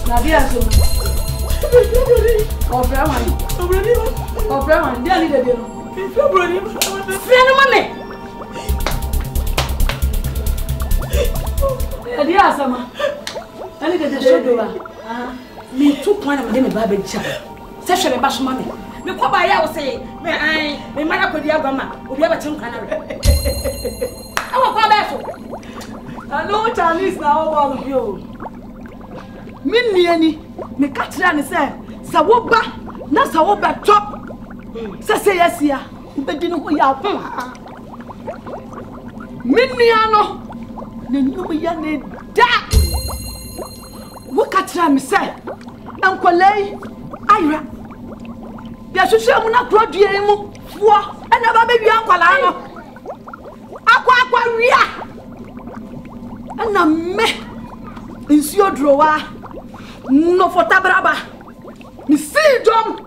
S3: na dia so Obrani dia ni de bi no February friend mame dia asama ani de shodo ba me tu kwana me de me ba ba cha se hwe me ba so mame me ko ba ya wo se me mara ko dia goma obi aba chen kwana re awo ko ba so alo Chinese na o ba bio minni ani me ka tira ne se sa wo ba na sa wo ba top se yesia ubedi no ya pa minni ano ne num ya ne da wo ka tira me se enkolei ayra ya hwehwe mu na krodue mu fo ena ba bebi ankwala no akwa wia ena me insio drowa no fotabraba mi sidom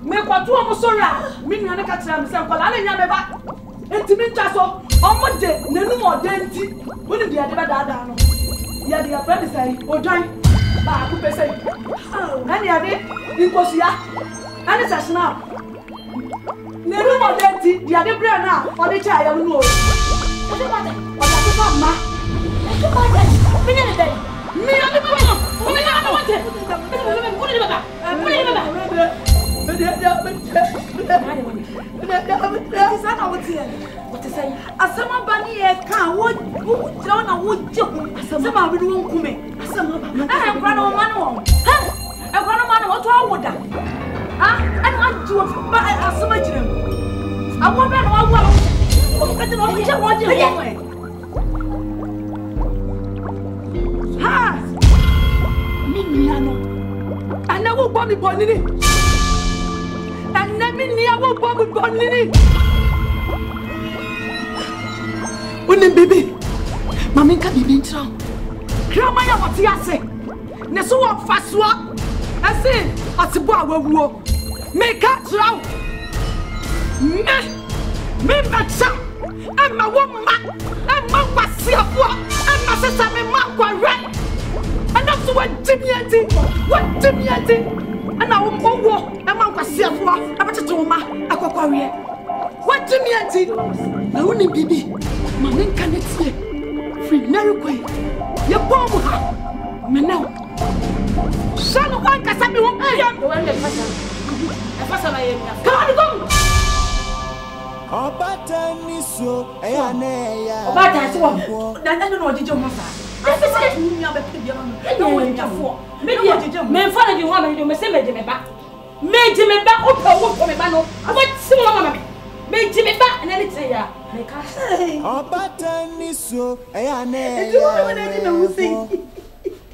S3: me kwatu omo sora mi nua ne ka tira me se nkwala na nya me ba enti mi nta so omo de nenu mo de enti woni de ade ba da no ya de friend say odwan ba ku pese ani ade ikosia ani sa snap nenu mo de enti de ade bre na ode cha ya no o de ba de o da so ma e ko ba de mi ne de mi ade ba no o mi na no wate ko ni ba asama bani e ka wo jira na wo jeku asama bi no nkume asama ba na nkra no ma no ha nkra no ma no to awoda ha an wa ji wo ba asama jira awo ba no awo o ka te no je wo je ha mimi ano ana wo gbo mi bonini ana mimi awo gbo mi bonini Oni bebe mama nka bibi ntra grandma ya wati ase ne so wo fasoa ase atibo awuo me ka tra me bacha ama wo ma ama kwasiafo ama sesa me ma kwa re ana
S13: so what Jimmy, and I won't go. I'm on Quasiafua, I'm to Toma, Aquaria. What Jimmy, now only baby, my name can see free Mary. Your bomb, Menel. Son of one Casabi won't pay him. Come on, go.
S11: Obataniso, Eyanea.
S3: Obataniso, I don't know what you do. I said, you have a pig. No one for me. Men follow you one and you may say, Made me back. Made me back up for me, Bano. What so made me back and then it's a
S11: Obataniso, Eyanea.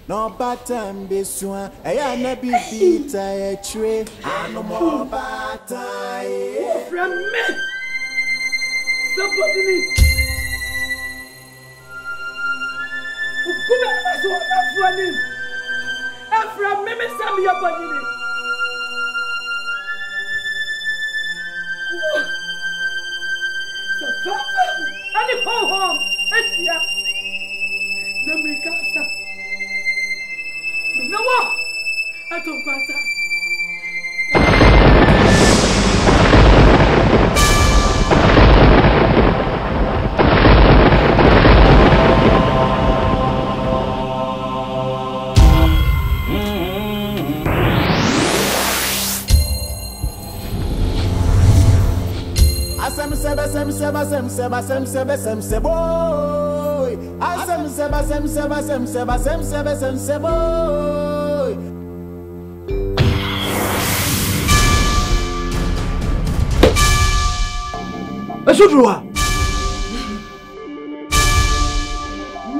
S11: No batam beswa, Eyana bibita a tree, and no more batai
S13: from me. Somebody need. From me, some your body. So, Papa, and the whole home, it's here. The Mikasa. No more. I don't want that.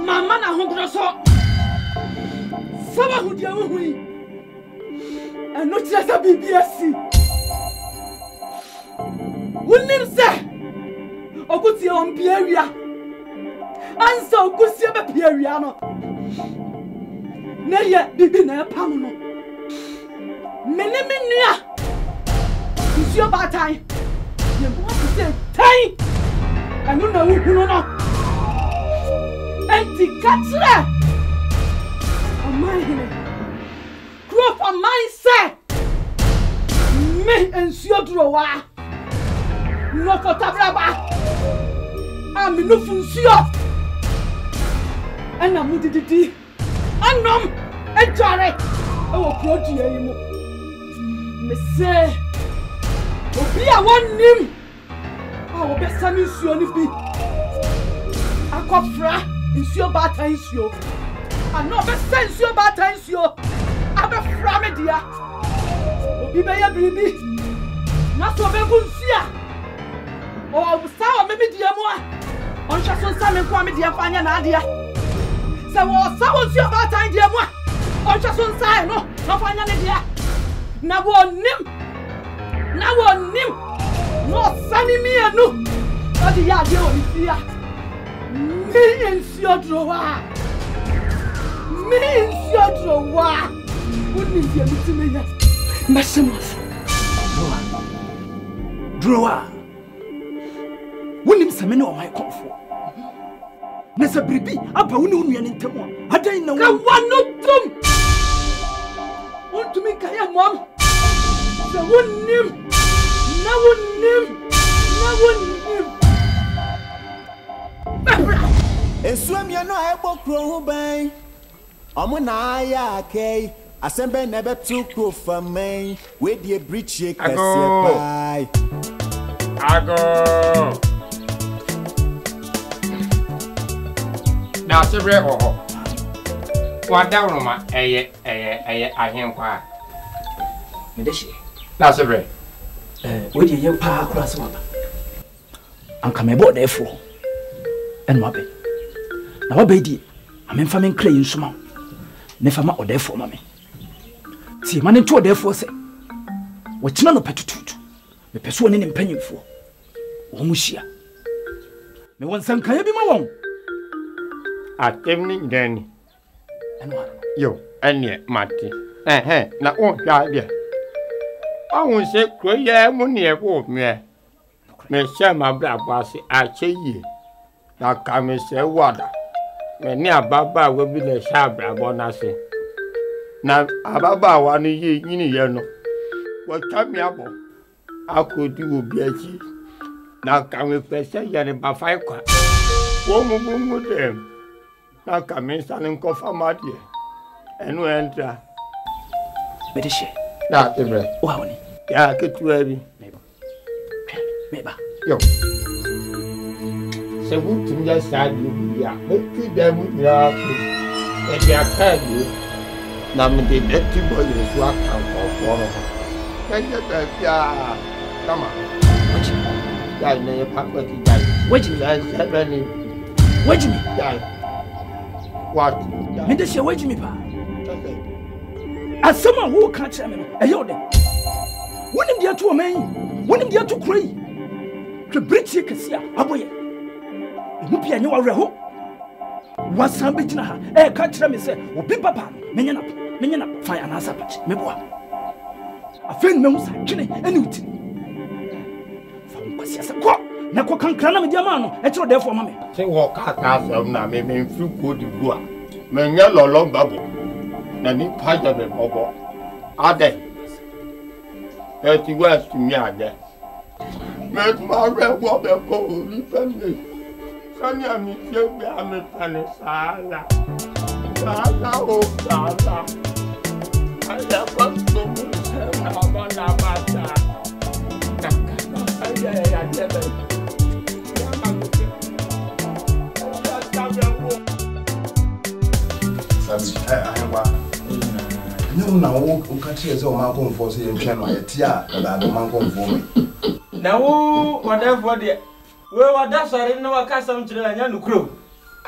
S13: Mama na hungro so. Saba hu dia hu yi. Eno tira sa BBS. Wunim se. Okuti on pieria. Ansa okusi be pieria no. Na ye bibi na pam no. Mene menua. Nsio batai. Ye mo se tai. Anu na hu no. Enti katra. Amai. Crop amai se. Me ensio drowa. No for tabraba. I'm no funsio. And I'm mudidi. Anom. E jare. E wo prodi yimu. Me say. Obi a won nim. A wo be sami nsuo ni bi. Akofra nsuo bata nsuo. Ano be say nsuo bata nsuo. Abefra me dia. Obi be ya biribi. Na so be gunsia. Oh, sawa maybe dear moi. On shall some and come dear Fanya Nadia. So, someone's your bad time, dear moi. On shall some sign, no, Fanya Nadia. Now one nim. Now one nim. No, Sunny me and no. But the yard, you me and your drawer. Me and your drawer. Wouldn't you be to me yet? Massimus.
S1: Drawer. William Sameno or my comfort. Nessa Bribi, up a woman in Tamo. I don't know one no tum. Want to make a mom? The one name. No one name. No one name.
S11: And swim you know I walk wrong by. Omunaya, okay. Assemble never took for me. With your breach, I
S9: go. Now, Sibra, what down my I hear quiet.
S1: Medici.
S9: Now, Sibra,
S1: where do you pa across one? I'm coming aboard therefore. And Mabby. Now, baby, I'm infaming clay in Suma. Never ma or therefore, mammy. See, man, into therefore say, what's none of petitude. The person in penny for Omushia. Me want some can be my own.
S9: At evening, then. Yo, and yet, Marty. Now, won't idea. I won't say, Quay, money a wolf, me. Me share my black bossy, I say ye. Now come and say water. Me near Baba will be the sharp bonus. na ababaawa no yɛ nyiniyɛ no wɔtwa me abɔ akɔdi obi akyi na ka mepɛ sɛ yɛ ne bafae kwa wɔn mu dɛm na ka me nsa ne nkɔfa ma deɛ ɛno ɛntra
S1: mede hyɛ
S9: na tebrɛ
S1: wawone
S9: ya ketewa bi
S1: meba
S9: yo sɛ wotum yɛ saa deɛ bi a mɛtwi dɛm nyinaa ko ɛde aka bio na mede dɛti bɔ yɛ so aka nkɔfoɔ no ho ɛnyɛ baabiaa kama yai na yɛ pakɔ ti yai
S1: wagyimi
S9: yai what
S1: mede hyɛ wagyimi paa asɛm a woka kyerɛ me no ɛyɛ wo dɛ wonim deɛ to ɔma yi wonim deɛ to kura yi hwɛ birikyie kɛse a abɔyɛ ɛmu pia nyɛ wawerɛho wasan bɛgyina ha ɛka kyerɛ me sɛ obi baba no menyɛ na fa anaasɛ apakye meboa afei ne mahu sa twene ɛne wo ti fa wo nkwasi asɛ kɔ na kɔ kankra na mede ama no ɛkyerɛ ɔdɛɛfoɔ ma me
S9: sɛ wɔka asɛm na mememfiri kɔdi gu a menyɛ lɔlɔ babo na nipa yɛ me bɔbɔ adɛ ɛti wɔasumi adɛ mɛtuma awɛ wɔ bɛkɔ onipa ne sɛnea metie bi a mepɛ ne saala o saala ayɛ kɔsto mu sɛ mabɔ na bata ayɛ yɛyɛ bɛ yɛma mete ɔbɛsabɛ wo
S4: sabi ahengwa ne wo na wo ka kyerɛ sɛ ɔma nkɔmfoɔ sɛ yɛntwɛn no ayɛte a ɛdaade ɔma nkɔmfoɔ me
S10: na wo ɔdɛfoɔ deɛ we wada sɔre na waka asɛm kyerɛ anya nokuro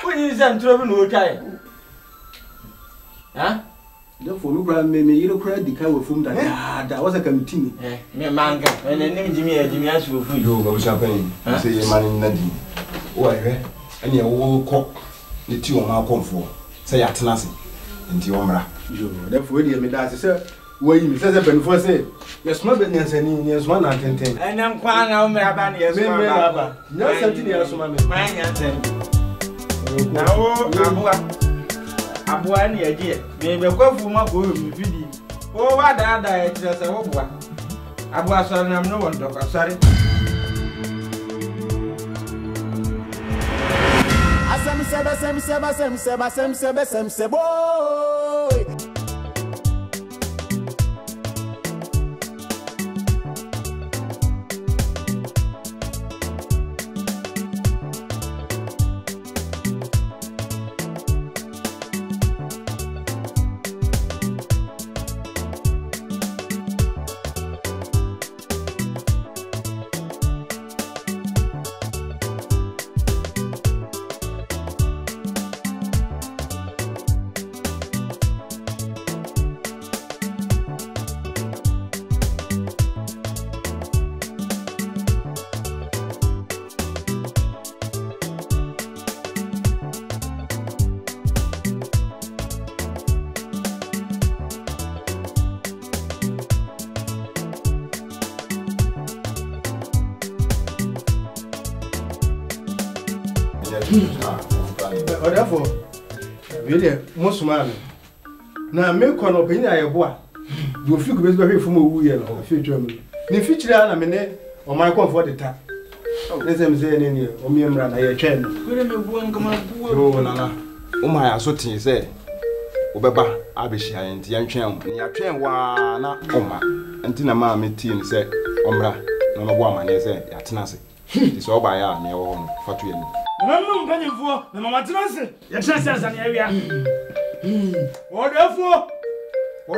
S10: wonyi sɛ ntoro bi na wɔtwae ha
S12: therefore me bra me yire kura dika wɔ fum da wɔsɛ ka metimi
S10: me manga ɛnanim gyimi agyimi aso fu
S4: yo babusha pani sɛ yɛ ma ne nadi wo ahwɛ ɛne wo kɔ ne ti ɔma nkɔmfoɔ sɛ yɛatena ase nti wɔmmra
S12: yo therefore we me da sɛ wayi mi sɛ benfo sɛ yɛsoma bɛ nyansani yɛsoma na tenten
S10: ɛnɛ nkwa na umra ba ne yɛsoma ba
S12: nyansanti ne yɛsoma me
S10: ma nyansanti na wo aboa ne yɛgye me bɛkwafu ma ko mi fidi wo wa da kyerɛ sɛ wo boa aboa sɔre nam no wɔn dɔkɔ sɔre
S11: asɛm boy
S12: Therefore, really, most man. Now, make one opinion. I have one. You feel good very from a wheel or future. The future, I mean, or my comfort the tap. Let them say any or me and run a chain.
S4: Oh, my assorting say, Obeba, Abisha, and Yancham, and your train one, Oma, and Tina Mammy Tin said, Omra, no woman, they say, Yatanasi. It's all by our near one for 2 years.
S1: Maman penny for the mama transit. Your chances an area. What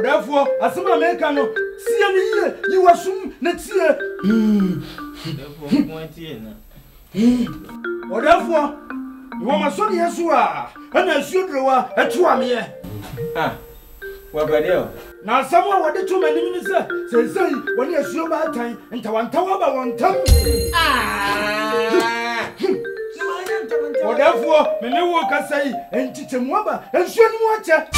S1: therefore, as some Americano, see any year, you assume next year. What therefore, you want my son, yes, you are, and as you grow up at 2 years.
S10: Ah, what about you?
S1: Now, someone what the 2 minutes say, when you assume bad time, and Tawan Tower by 1 time. Therefore, me no work as say, and teach him waba, and show him watch it.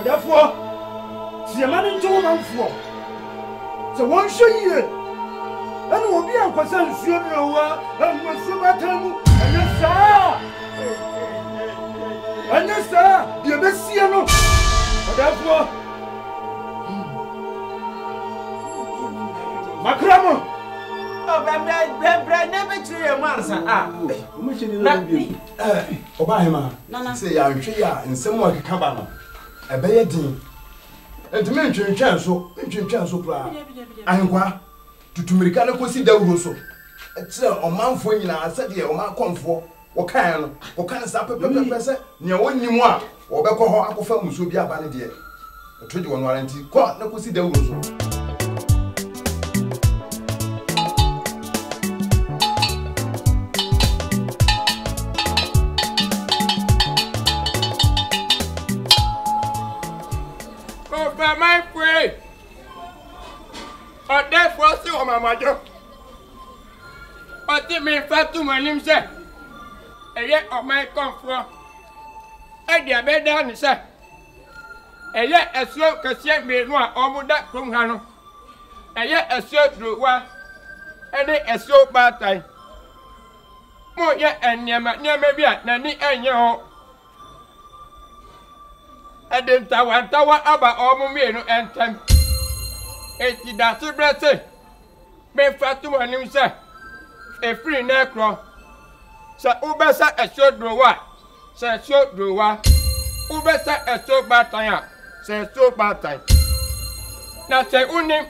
S1: Therefore, see a man in 2 months for. So one show you, and will be a person sooner, and was so bad, and yes, sir. Anya sa, de besia no. Odafo. Makramo.
S6: Oh, bra never tree once. Ah.
S4: Oba hema. Say ya hwe ya nsem wa keka no. Ebeye din. Entime ntwentwan so kura. Ahenkwa tutumirika ne kosi dawuro so. Etire omanfo nyina asede omankonfo wokan no. Wokan sa pepepepe se ne wonnimu a wobekọ ho akofa muso bi aba ne de. Etoje wonu aranti ko ne kosi dawuro so.
S9: My friend, or that was your mamma. But it means fat to my name, sir. A yet of my comfort. I dear bed down, sir. A yet a slow cassette made one almost that from Hano. A yet a short drew one, and a slow bad time. More yet, and near maybe at Nanny and your. I didn't tower about all me and time. It's the dasher blessing. Be fat to one himself. A free necro. So Ubesa a short drawer. Say short drawer. Ubesa a short bad time. Say so bad time. Now say unim.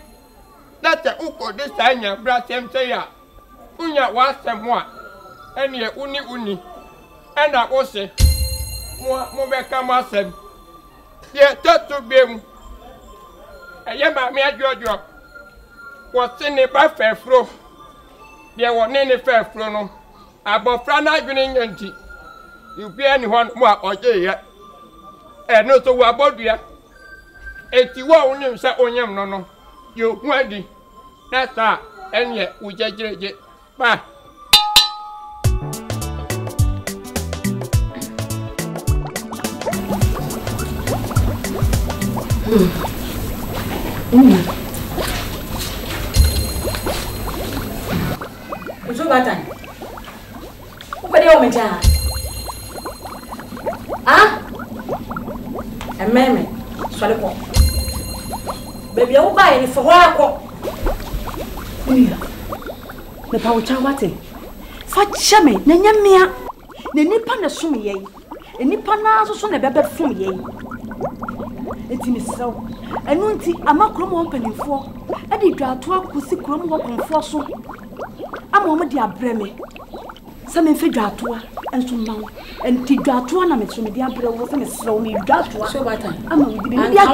S9: That's a uko this time your brat him say ya. Unya was some one. And ye uni. And I was say. More become myself. Yeah, talk to them. I am a mere job. What's in the fair flow? There was any fair flow. No, about Frana Green. You be anyone more or yet. And not so about you. 81 names are on yam, no. You ready? That's all. And yet, we just it. Bye.
S3: It's over time. What do you want me to? Ah? A meme. Swallow. Baby, I'll buy it for what? The power chawati. Fat shame, Nanyamia. The Nipan assume ye. A Nipana so ne bebe from ye. It's in so. And Nunti, a macrom opening for. I did draw to a pussy crum walking for so. I'm on dear Breme. Some in Fidratua and some now. And Tidratua, I'm so media was a slowly dratua. So what I'm a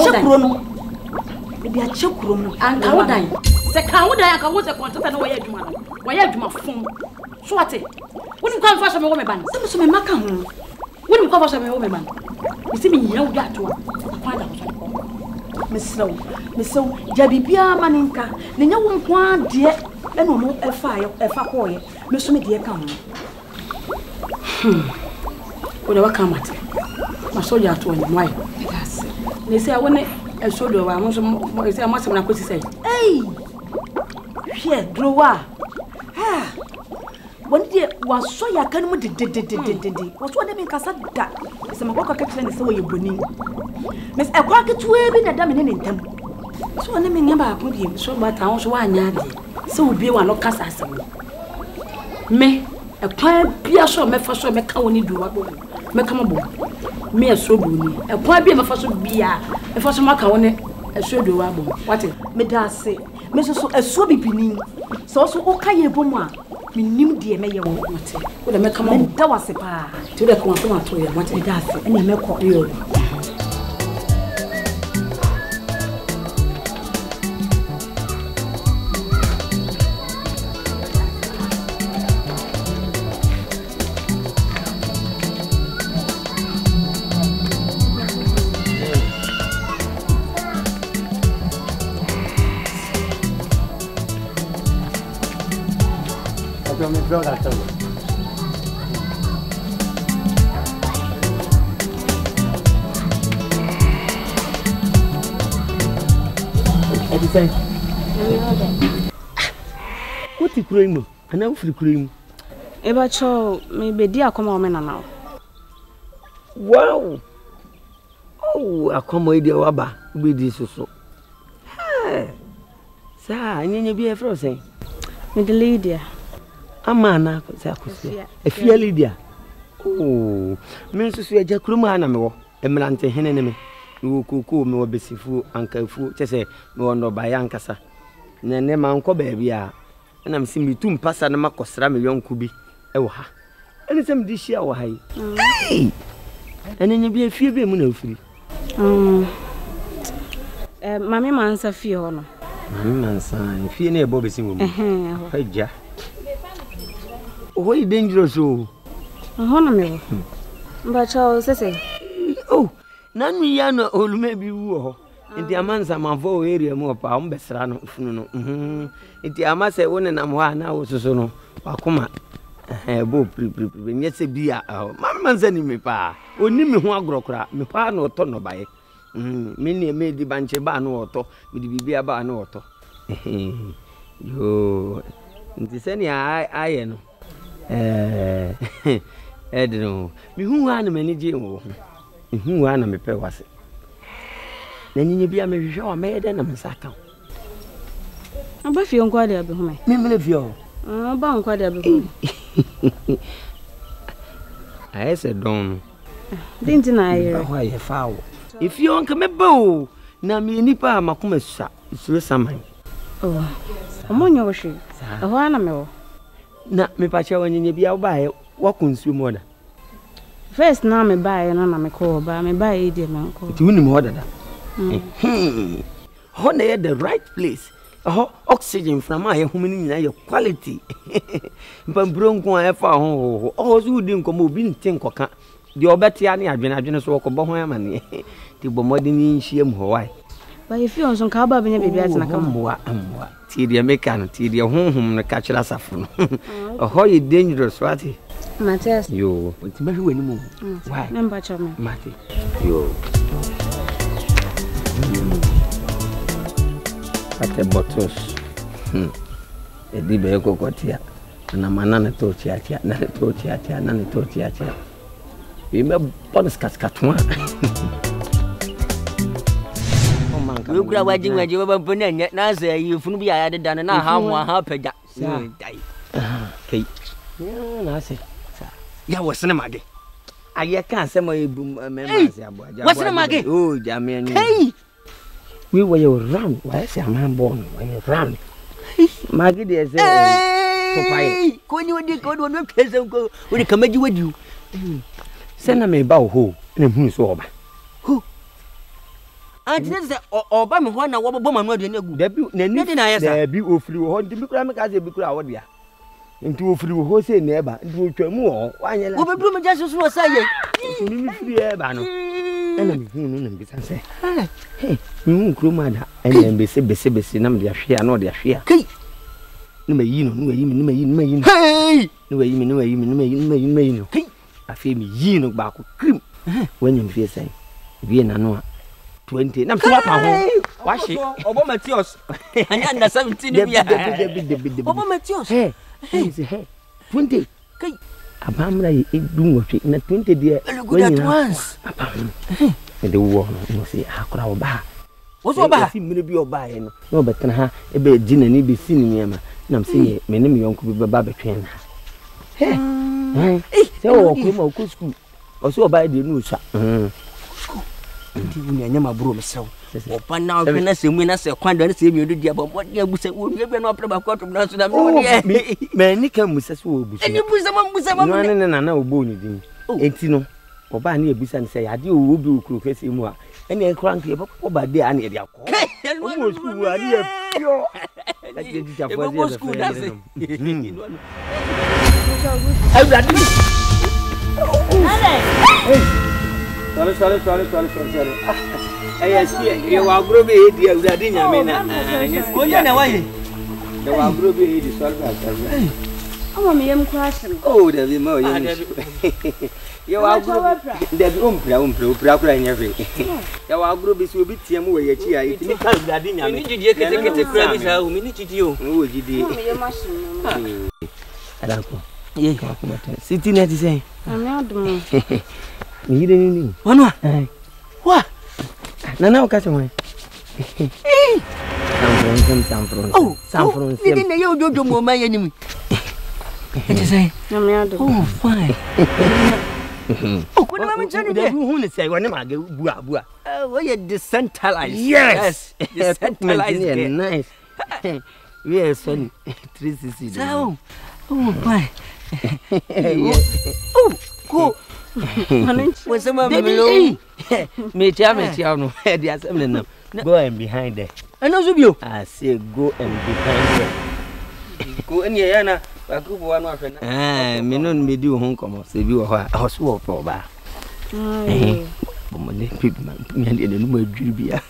S3: chakrono. Maybe a chakrono and how die. Second, I can water content and why you my phone. So what? Wouldn't come for some woman. Some macaron. Wouldn't cover some woman. You see me young dratua. Miss Slow, Jabibia Maninka, the young one, dear, and no more a fire, a facoy, Miss Media come. Whatever come at it. My soldier to one, why? They say I want a soldier, I want some, I must have a say. Hey, here, drawer. Ah, one day was so ya can did. What's what they mean, Cassada? Some walk a kitchen is so you burning. Miss a quacket to be a dominant in them. So I never put him so but I was 1 yard. So be one of Cassa. Me a quiet beer so me for so make only do what make come aboard. Me a so do a quiet beer for so beer. If I some macaroni, a so do what it me does say. Mrs. a so be pinning. So okay, Boma. Me knew dear mayor what would I make come on? That was a pa to the consumer to you what it does and you make you.
S6: What you cream? And I'm free cream.
S7: Eba cho me be dia koma o me na now.
S6: Wow. Oh, akomo ide waba bidi soso. Sa nyenye bi e fro sen.
S8: Me de Lydia.
S6: Amana ko sa kusia. Efia Lydia. Oh, me nsusu eja kuruma na me wo. Emrante henene me. Wo kuku me wo besifu ankafu chese me wo no bayankasa. Nene ma nko ba bia. Na me simi tum pasa na makosra me yonku bi e wo ha. Ene sem di hia wo ha yi. Ene bi efie be mu na ofiri.
S8: Mami mansa fie ho no.
S6: Mami mansa fie na ebo besi wo mu. Haja. Oh, dangerous oh.
S8: Ho na me. Mba chao sese.
S6: Oh, nanu ya no olume bi wu ho. Nti amansa manfo area mu pa on besra no funu no. Nti amase woni na mo ha na wo soso no. Wakoma. Bo pri nyese bia. Mami mansa ni me pa. Oni me ho agrokra. Me pa na oto no bae. Me ni me di banche ba no oto. Me di bibia ba no oto. Yo. Nti se ni aye no. Edno. Mi hu ha na mani je wo. Mi hu ha na me pe wase. Na nyinye bia me hwehwe wa me de na me saka.
S8: Aba fie nko ade abe hu me.
S6: Me mele fie o.
S8: Aba nko ade abe hu.
S6: Aye se don.
S8: Dinti na aye.
S6: Ba ho aye fa wo. Ifie on ka me ba o. Na me nipa makoma sa. Isure saman.
S8: Oh. Omonyo wo hwe. Ho ana me wo.
S6: Na me pa che wonye bia wo ba wa konsuo mo da.
S8: First na me ba na me ko ba me ba e de me ko.
S6: Ti woni mo da da. Ho na ye the right place. Oxygen from my human in your quality. Pambro nko afa ho. Oh so di nko bi ntin koka. De obetia na adwene so ko bo ho amane. Ti bo modini nhiem ho wai.
S8: Ba ye fi on so ka ba benya bebi atena ka
S6: amwa. Ti de meka no ti de honhom no ka kira safo no. Oh you dangerous what?
S8: Matthias.
S6: Yo, ti ma hwe ni mu. Why?
S8: Number chome.
S6: Mati. Yo. Ate bottles. Edi be ko kotia. Na manana to chiatia, na to chiatia, na to chiatia. Ime bonus kaskatwa.
S5: We kura waji baba mpone nya na za yi funu bi ya de dan na ha mo ha pagya. Dai.
S6: Kai. Ya na se.
S5: Ya wasene mage.
S6: Aye kan se mo ebu memase abo aja.
S5: Wasene mage.
S6: Oh, jame ni.
S5: Kai.
S6: We were round. Why say man born? Why round? Magi de say
S5: Popai. Ko ni wodi ko do no pese ko wodi kamaji wadi.
S6: Send me ba ho. Na hu so oba.
S5: Hu. Anti say oba me ho na wo bo manu ade na gu.
S6: Da bi na ni
S5: na yesa.
S6: Da bi ofiri ho ndi bi kura me ka say bi kura wo dia. Nti ofiri ho say na eba. Ndi otwamu ho. Wanyela.
S5: Wo be bru me jaso so say.
S6: Ni mi firi eba no. Ena mi hu no na bi san say. Hey, mi kroma da. Ena bese na me de ahwe na de ahwe.
S5: Kai.
S6: Ni me yi no, ni yi mi.
S5: Hey!
S6: Ni yi no.
S5: Kai.
S6: Afi mi yi no ba ko krim. When you feel say. Bi na no 20. Na so pa ho. Wa she.
S5: Obo Matthias. Anya under 17 bia. Obo Matthias.
S6: Hey. Hey. 20.
S5: Kai.
S6: Abamra ye edun wo na 20 dia.
S5: Good at once.
S6: Abam. De wo no say akora wo ba.
S5: Wo so ba?
S6: Si mire bi oba ye no. No betena ha e be di na ni be si ni niam. Na me say me ne me yonko bi ba betwen na. Hey. Se wo ko ma ko school. O so oba de no sha.
S5: School. Ndi wu nya ma bro me sew. Opa na o na se mu na se kwan do na se mi do dia bo de abusa wo mi be no opre ba ko to na so na me.
S6: Me ni kan musa so obusa.
S5: Eni busa ma.
S6: No na obo ni din. Enti no. Oba na ebusa ni say ade o obi okuro kese mu a. Eni e kran ke oba de an e de akọ. Omo school a ni e pure. Like the teacher for the Sorry. Yes, you are growing here, we are doing Oh, there be more. You are the every. You are growing so bit him where you cheer. If you can't, I didn't get a crab. How many did you? Oh, did you? I don't know. Sitting at the same.
S8: I'm not
S6: Me ni.
S5: Wano. Wa.
S6: Nana o ka se mo.
S5: Oh, Sanfron. Ni na ye ojojo mo ma ye ni mi. Eti say.
S7: Na me ado.
S5: Oh, fine. Oh, kuna mama chani de.
S6: Who ne say wani ma ga bua.
S5: Oh, you decentralized.
S6: Yes.
S5: Decentralized.
S6: Nice. We are son 360.
S5: So. Oh, fine. Oh, go. What's the matter?
S6: Me tia no. The assembly now. Go and behind there.
S5: I know you.
S6: I say go and behind there.
S5: Go in here na. Ba ku bo anu afẹ na.
S6: Me no me di ho nkomo se bi wo ho a so wo pro ba. Bomo le pipi man me ande no ma dwiri bia.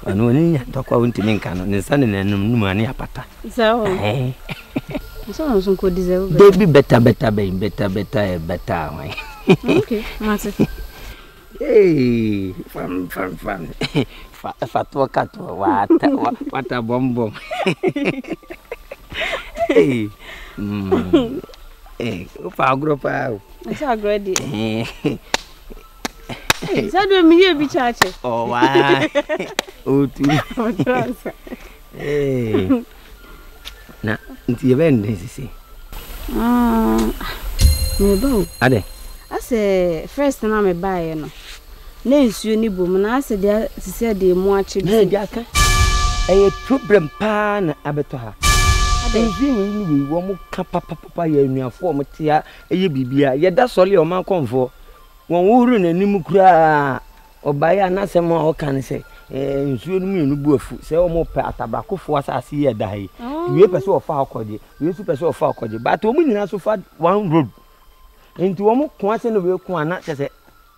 S6: Anu ni nya to kwa wonti nka no ne sane na num num ani apata.
S7: So. So so ko deserve.
S6: They be better why.
S7: Okay, mate.
S6: Hey, fam. Fatwa katwa wata bombo. Hey. Upa agro pa.
S7: Asa agro di. Sa do mi ye bi chache.
S6: Oh wa. Otu. Hey. Na nti yebende sisi.
S7: Me ba.
S6: Ade.
S7: Ase first na me buy no. Na nsuo ni bom na ase dia sisi de mu ache bi.
S6: Na dia ka. Eh problem pa na abeto ha. Nsuo ni wo mu ka papa ya nuafo mo tia eye bibia ye da sole o man konfo. Won wuru na nim kura obaya na se mo o kan se nsuo no mu bu afu se o mo pe atabrakofo asase ye da hi. We pese o fa akode, we su pese o fa akode, but o mu nyina so fa one road. Enti wo mo ko ase no we ko ana se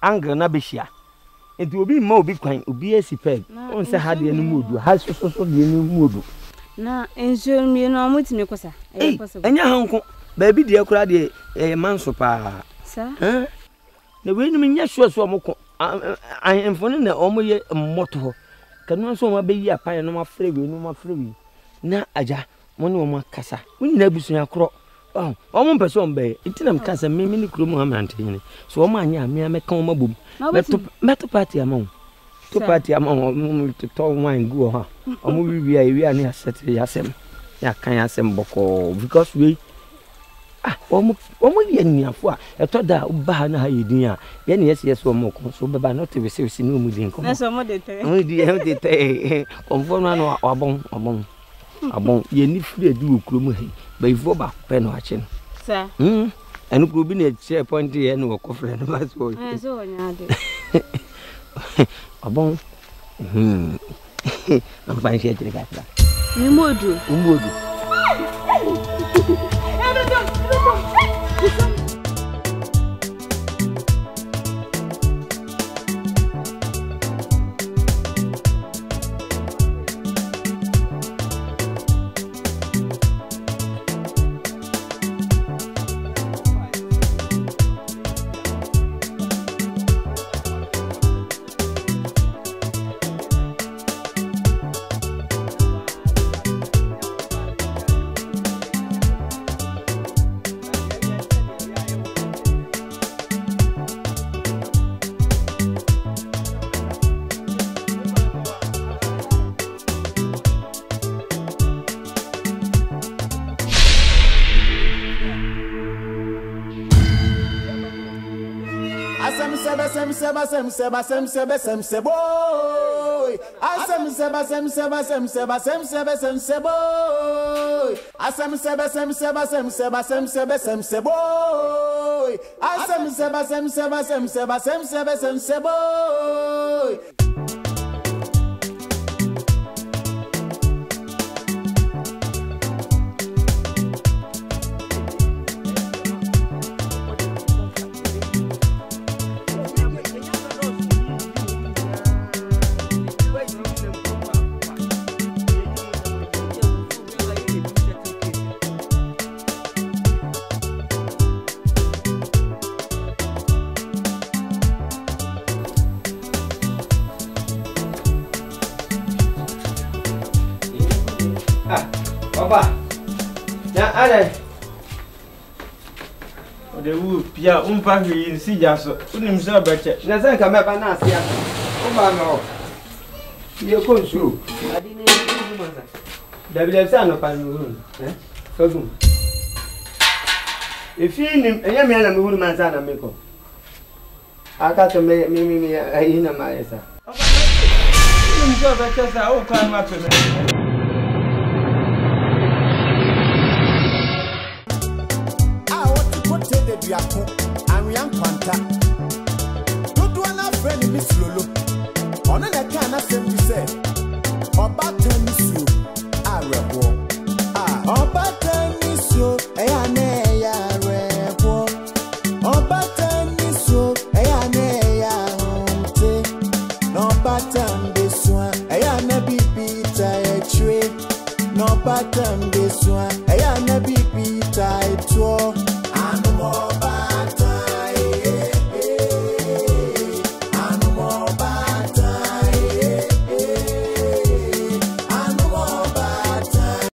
S6: angle na be hia. Enti obi ma obi kwan, obi esipeg. On se ha de no mudu, ha so de no mudu.
S7: Na nsuo mi no mo timi kosa.
S6: Enya hanko, ba bi de kura de manso pa.
S7: Sa?
S6: Na we nim nya so mo ko. Amfoni na o mo ye mmoto ho. Kanu so ma be yi apan no ma frɛ wi. Na aja mo ne o ma kasa. Woni na busunya kro. Oh, o mo pese on be. Itinam kasa me ni kro mu amantene. So o ma anya me ameka o ma bom. Meto party amon. To party amon to to wine go ha. O mo wi ani asete yasem. Ya kan yasem boko because we omo ye niafo a eto da ba na ha yedin a ye ne yes omo ko so beba not to be say no mu din ko
S7: na so mo de te
S6: o di e de te conform na no abon ye ni free adu okuro mu he ba ifo ba pe no a che no
S7: sa
S6: enu kuro bi na che point ye no ko frɛ no ba so
S7: so nya de
S6: abon am fa nche tre ka tra
S7: ni modu
S10: The wood, Pia, Umpah, see Jasso, himself better. Nothing come up and ask you. Oh, you're going through. I didn't know. There will have son upon your room. So good. If you him, a young man and woman, son, and make up. I got to make me a inner myself. Himself, I just all climb up to me.
S11: And we are contact. Don't do an friend, Miss Lulu. On a can of them, we said, about 10 issue. I repo. About 10 issue. I may repo. About 10 issue. I may no pattern this one. I may be Peter a tree. No pattern this one.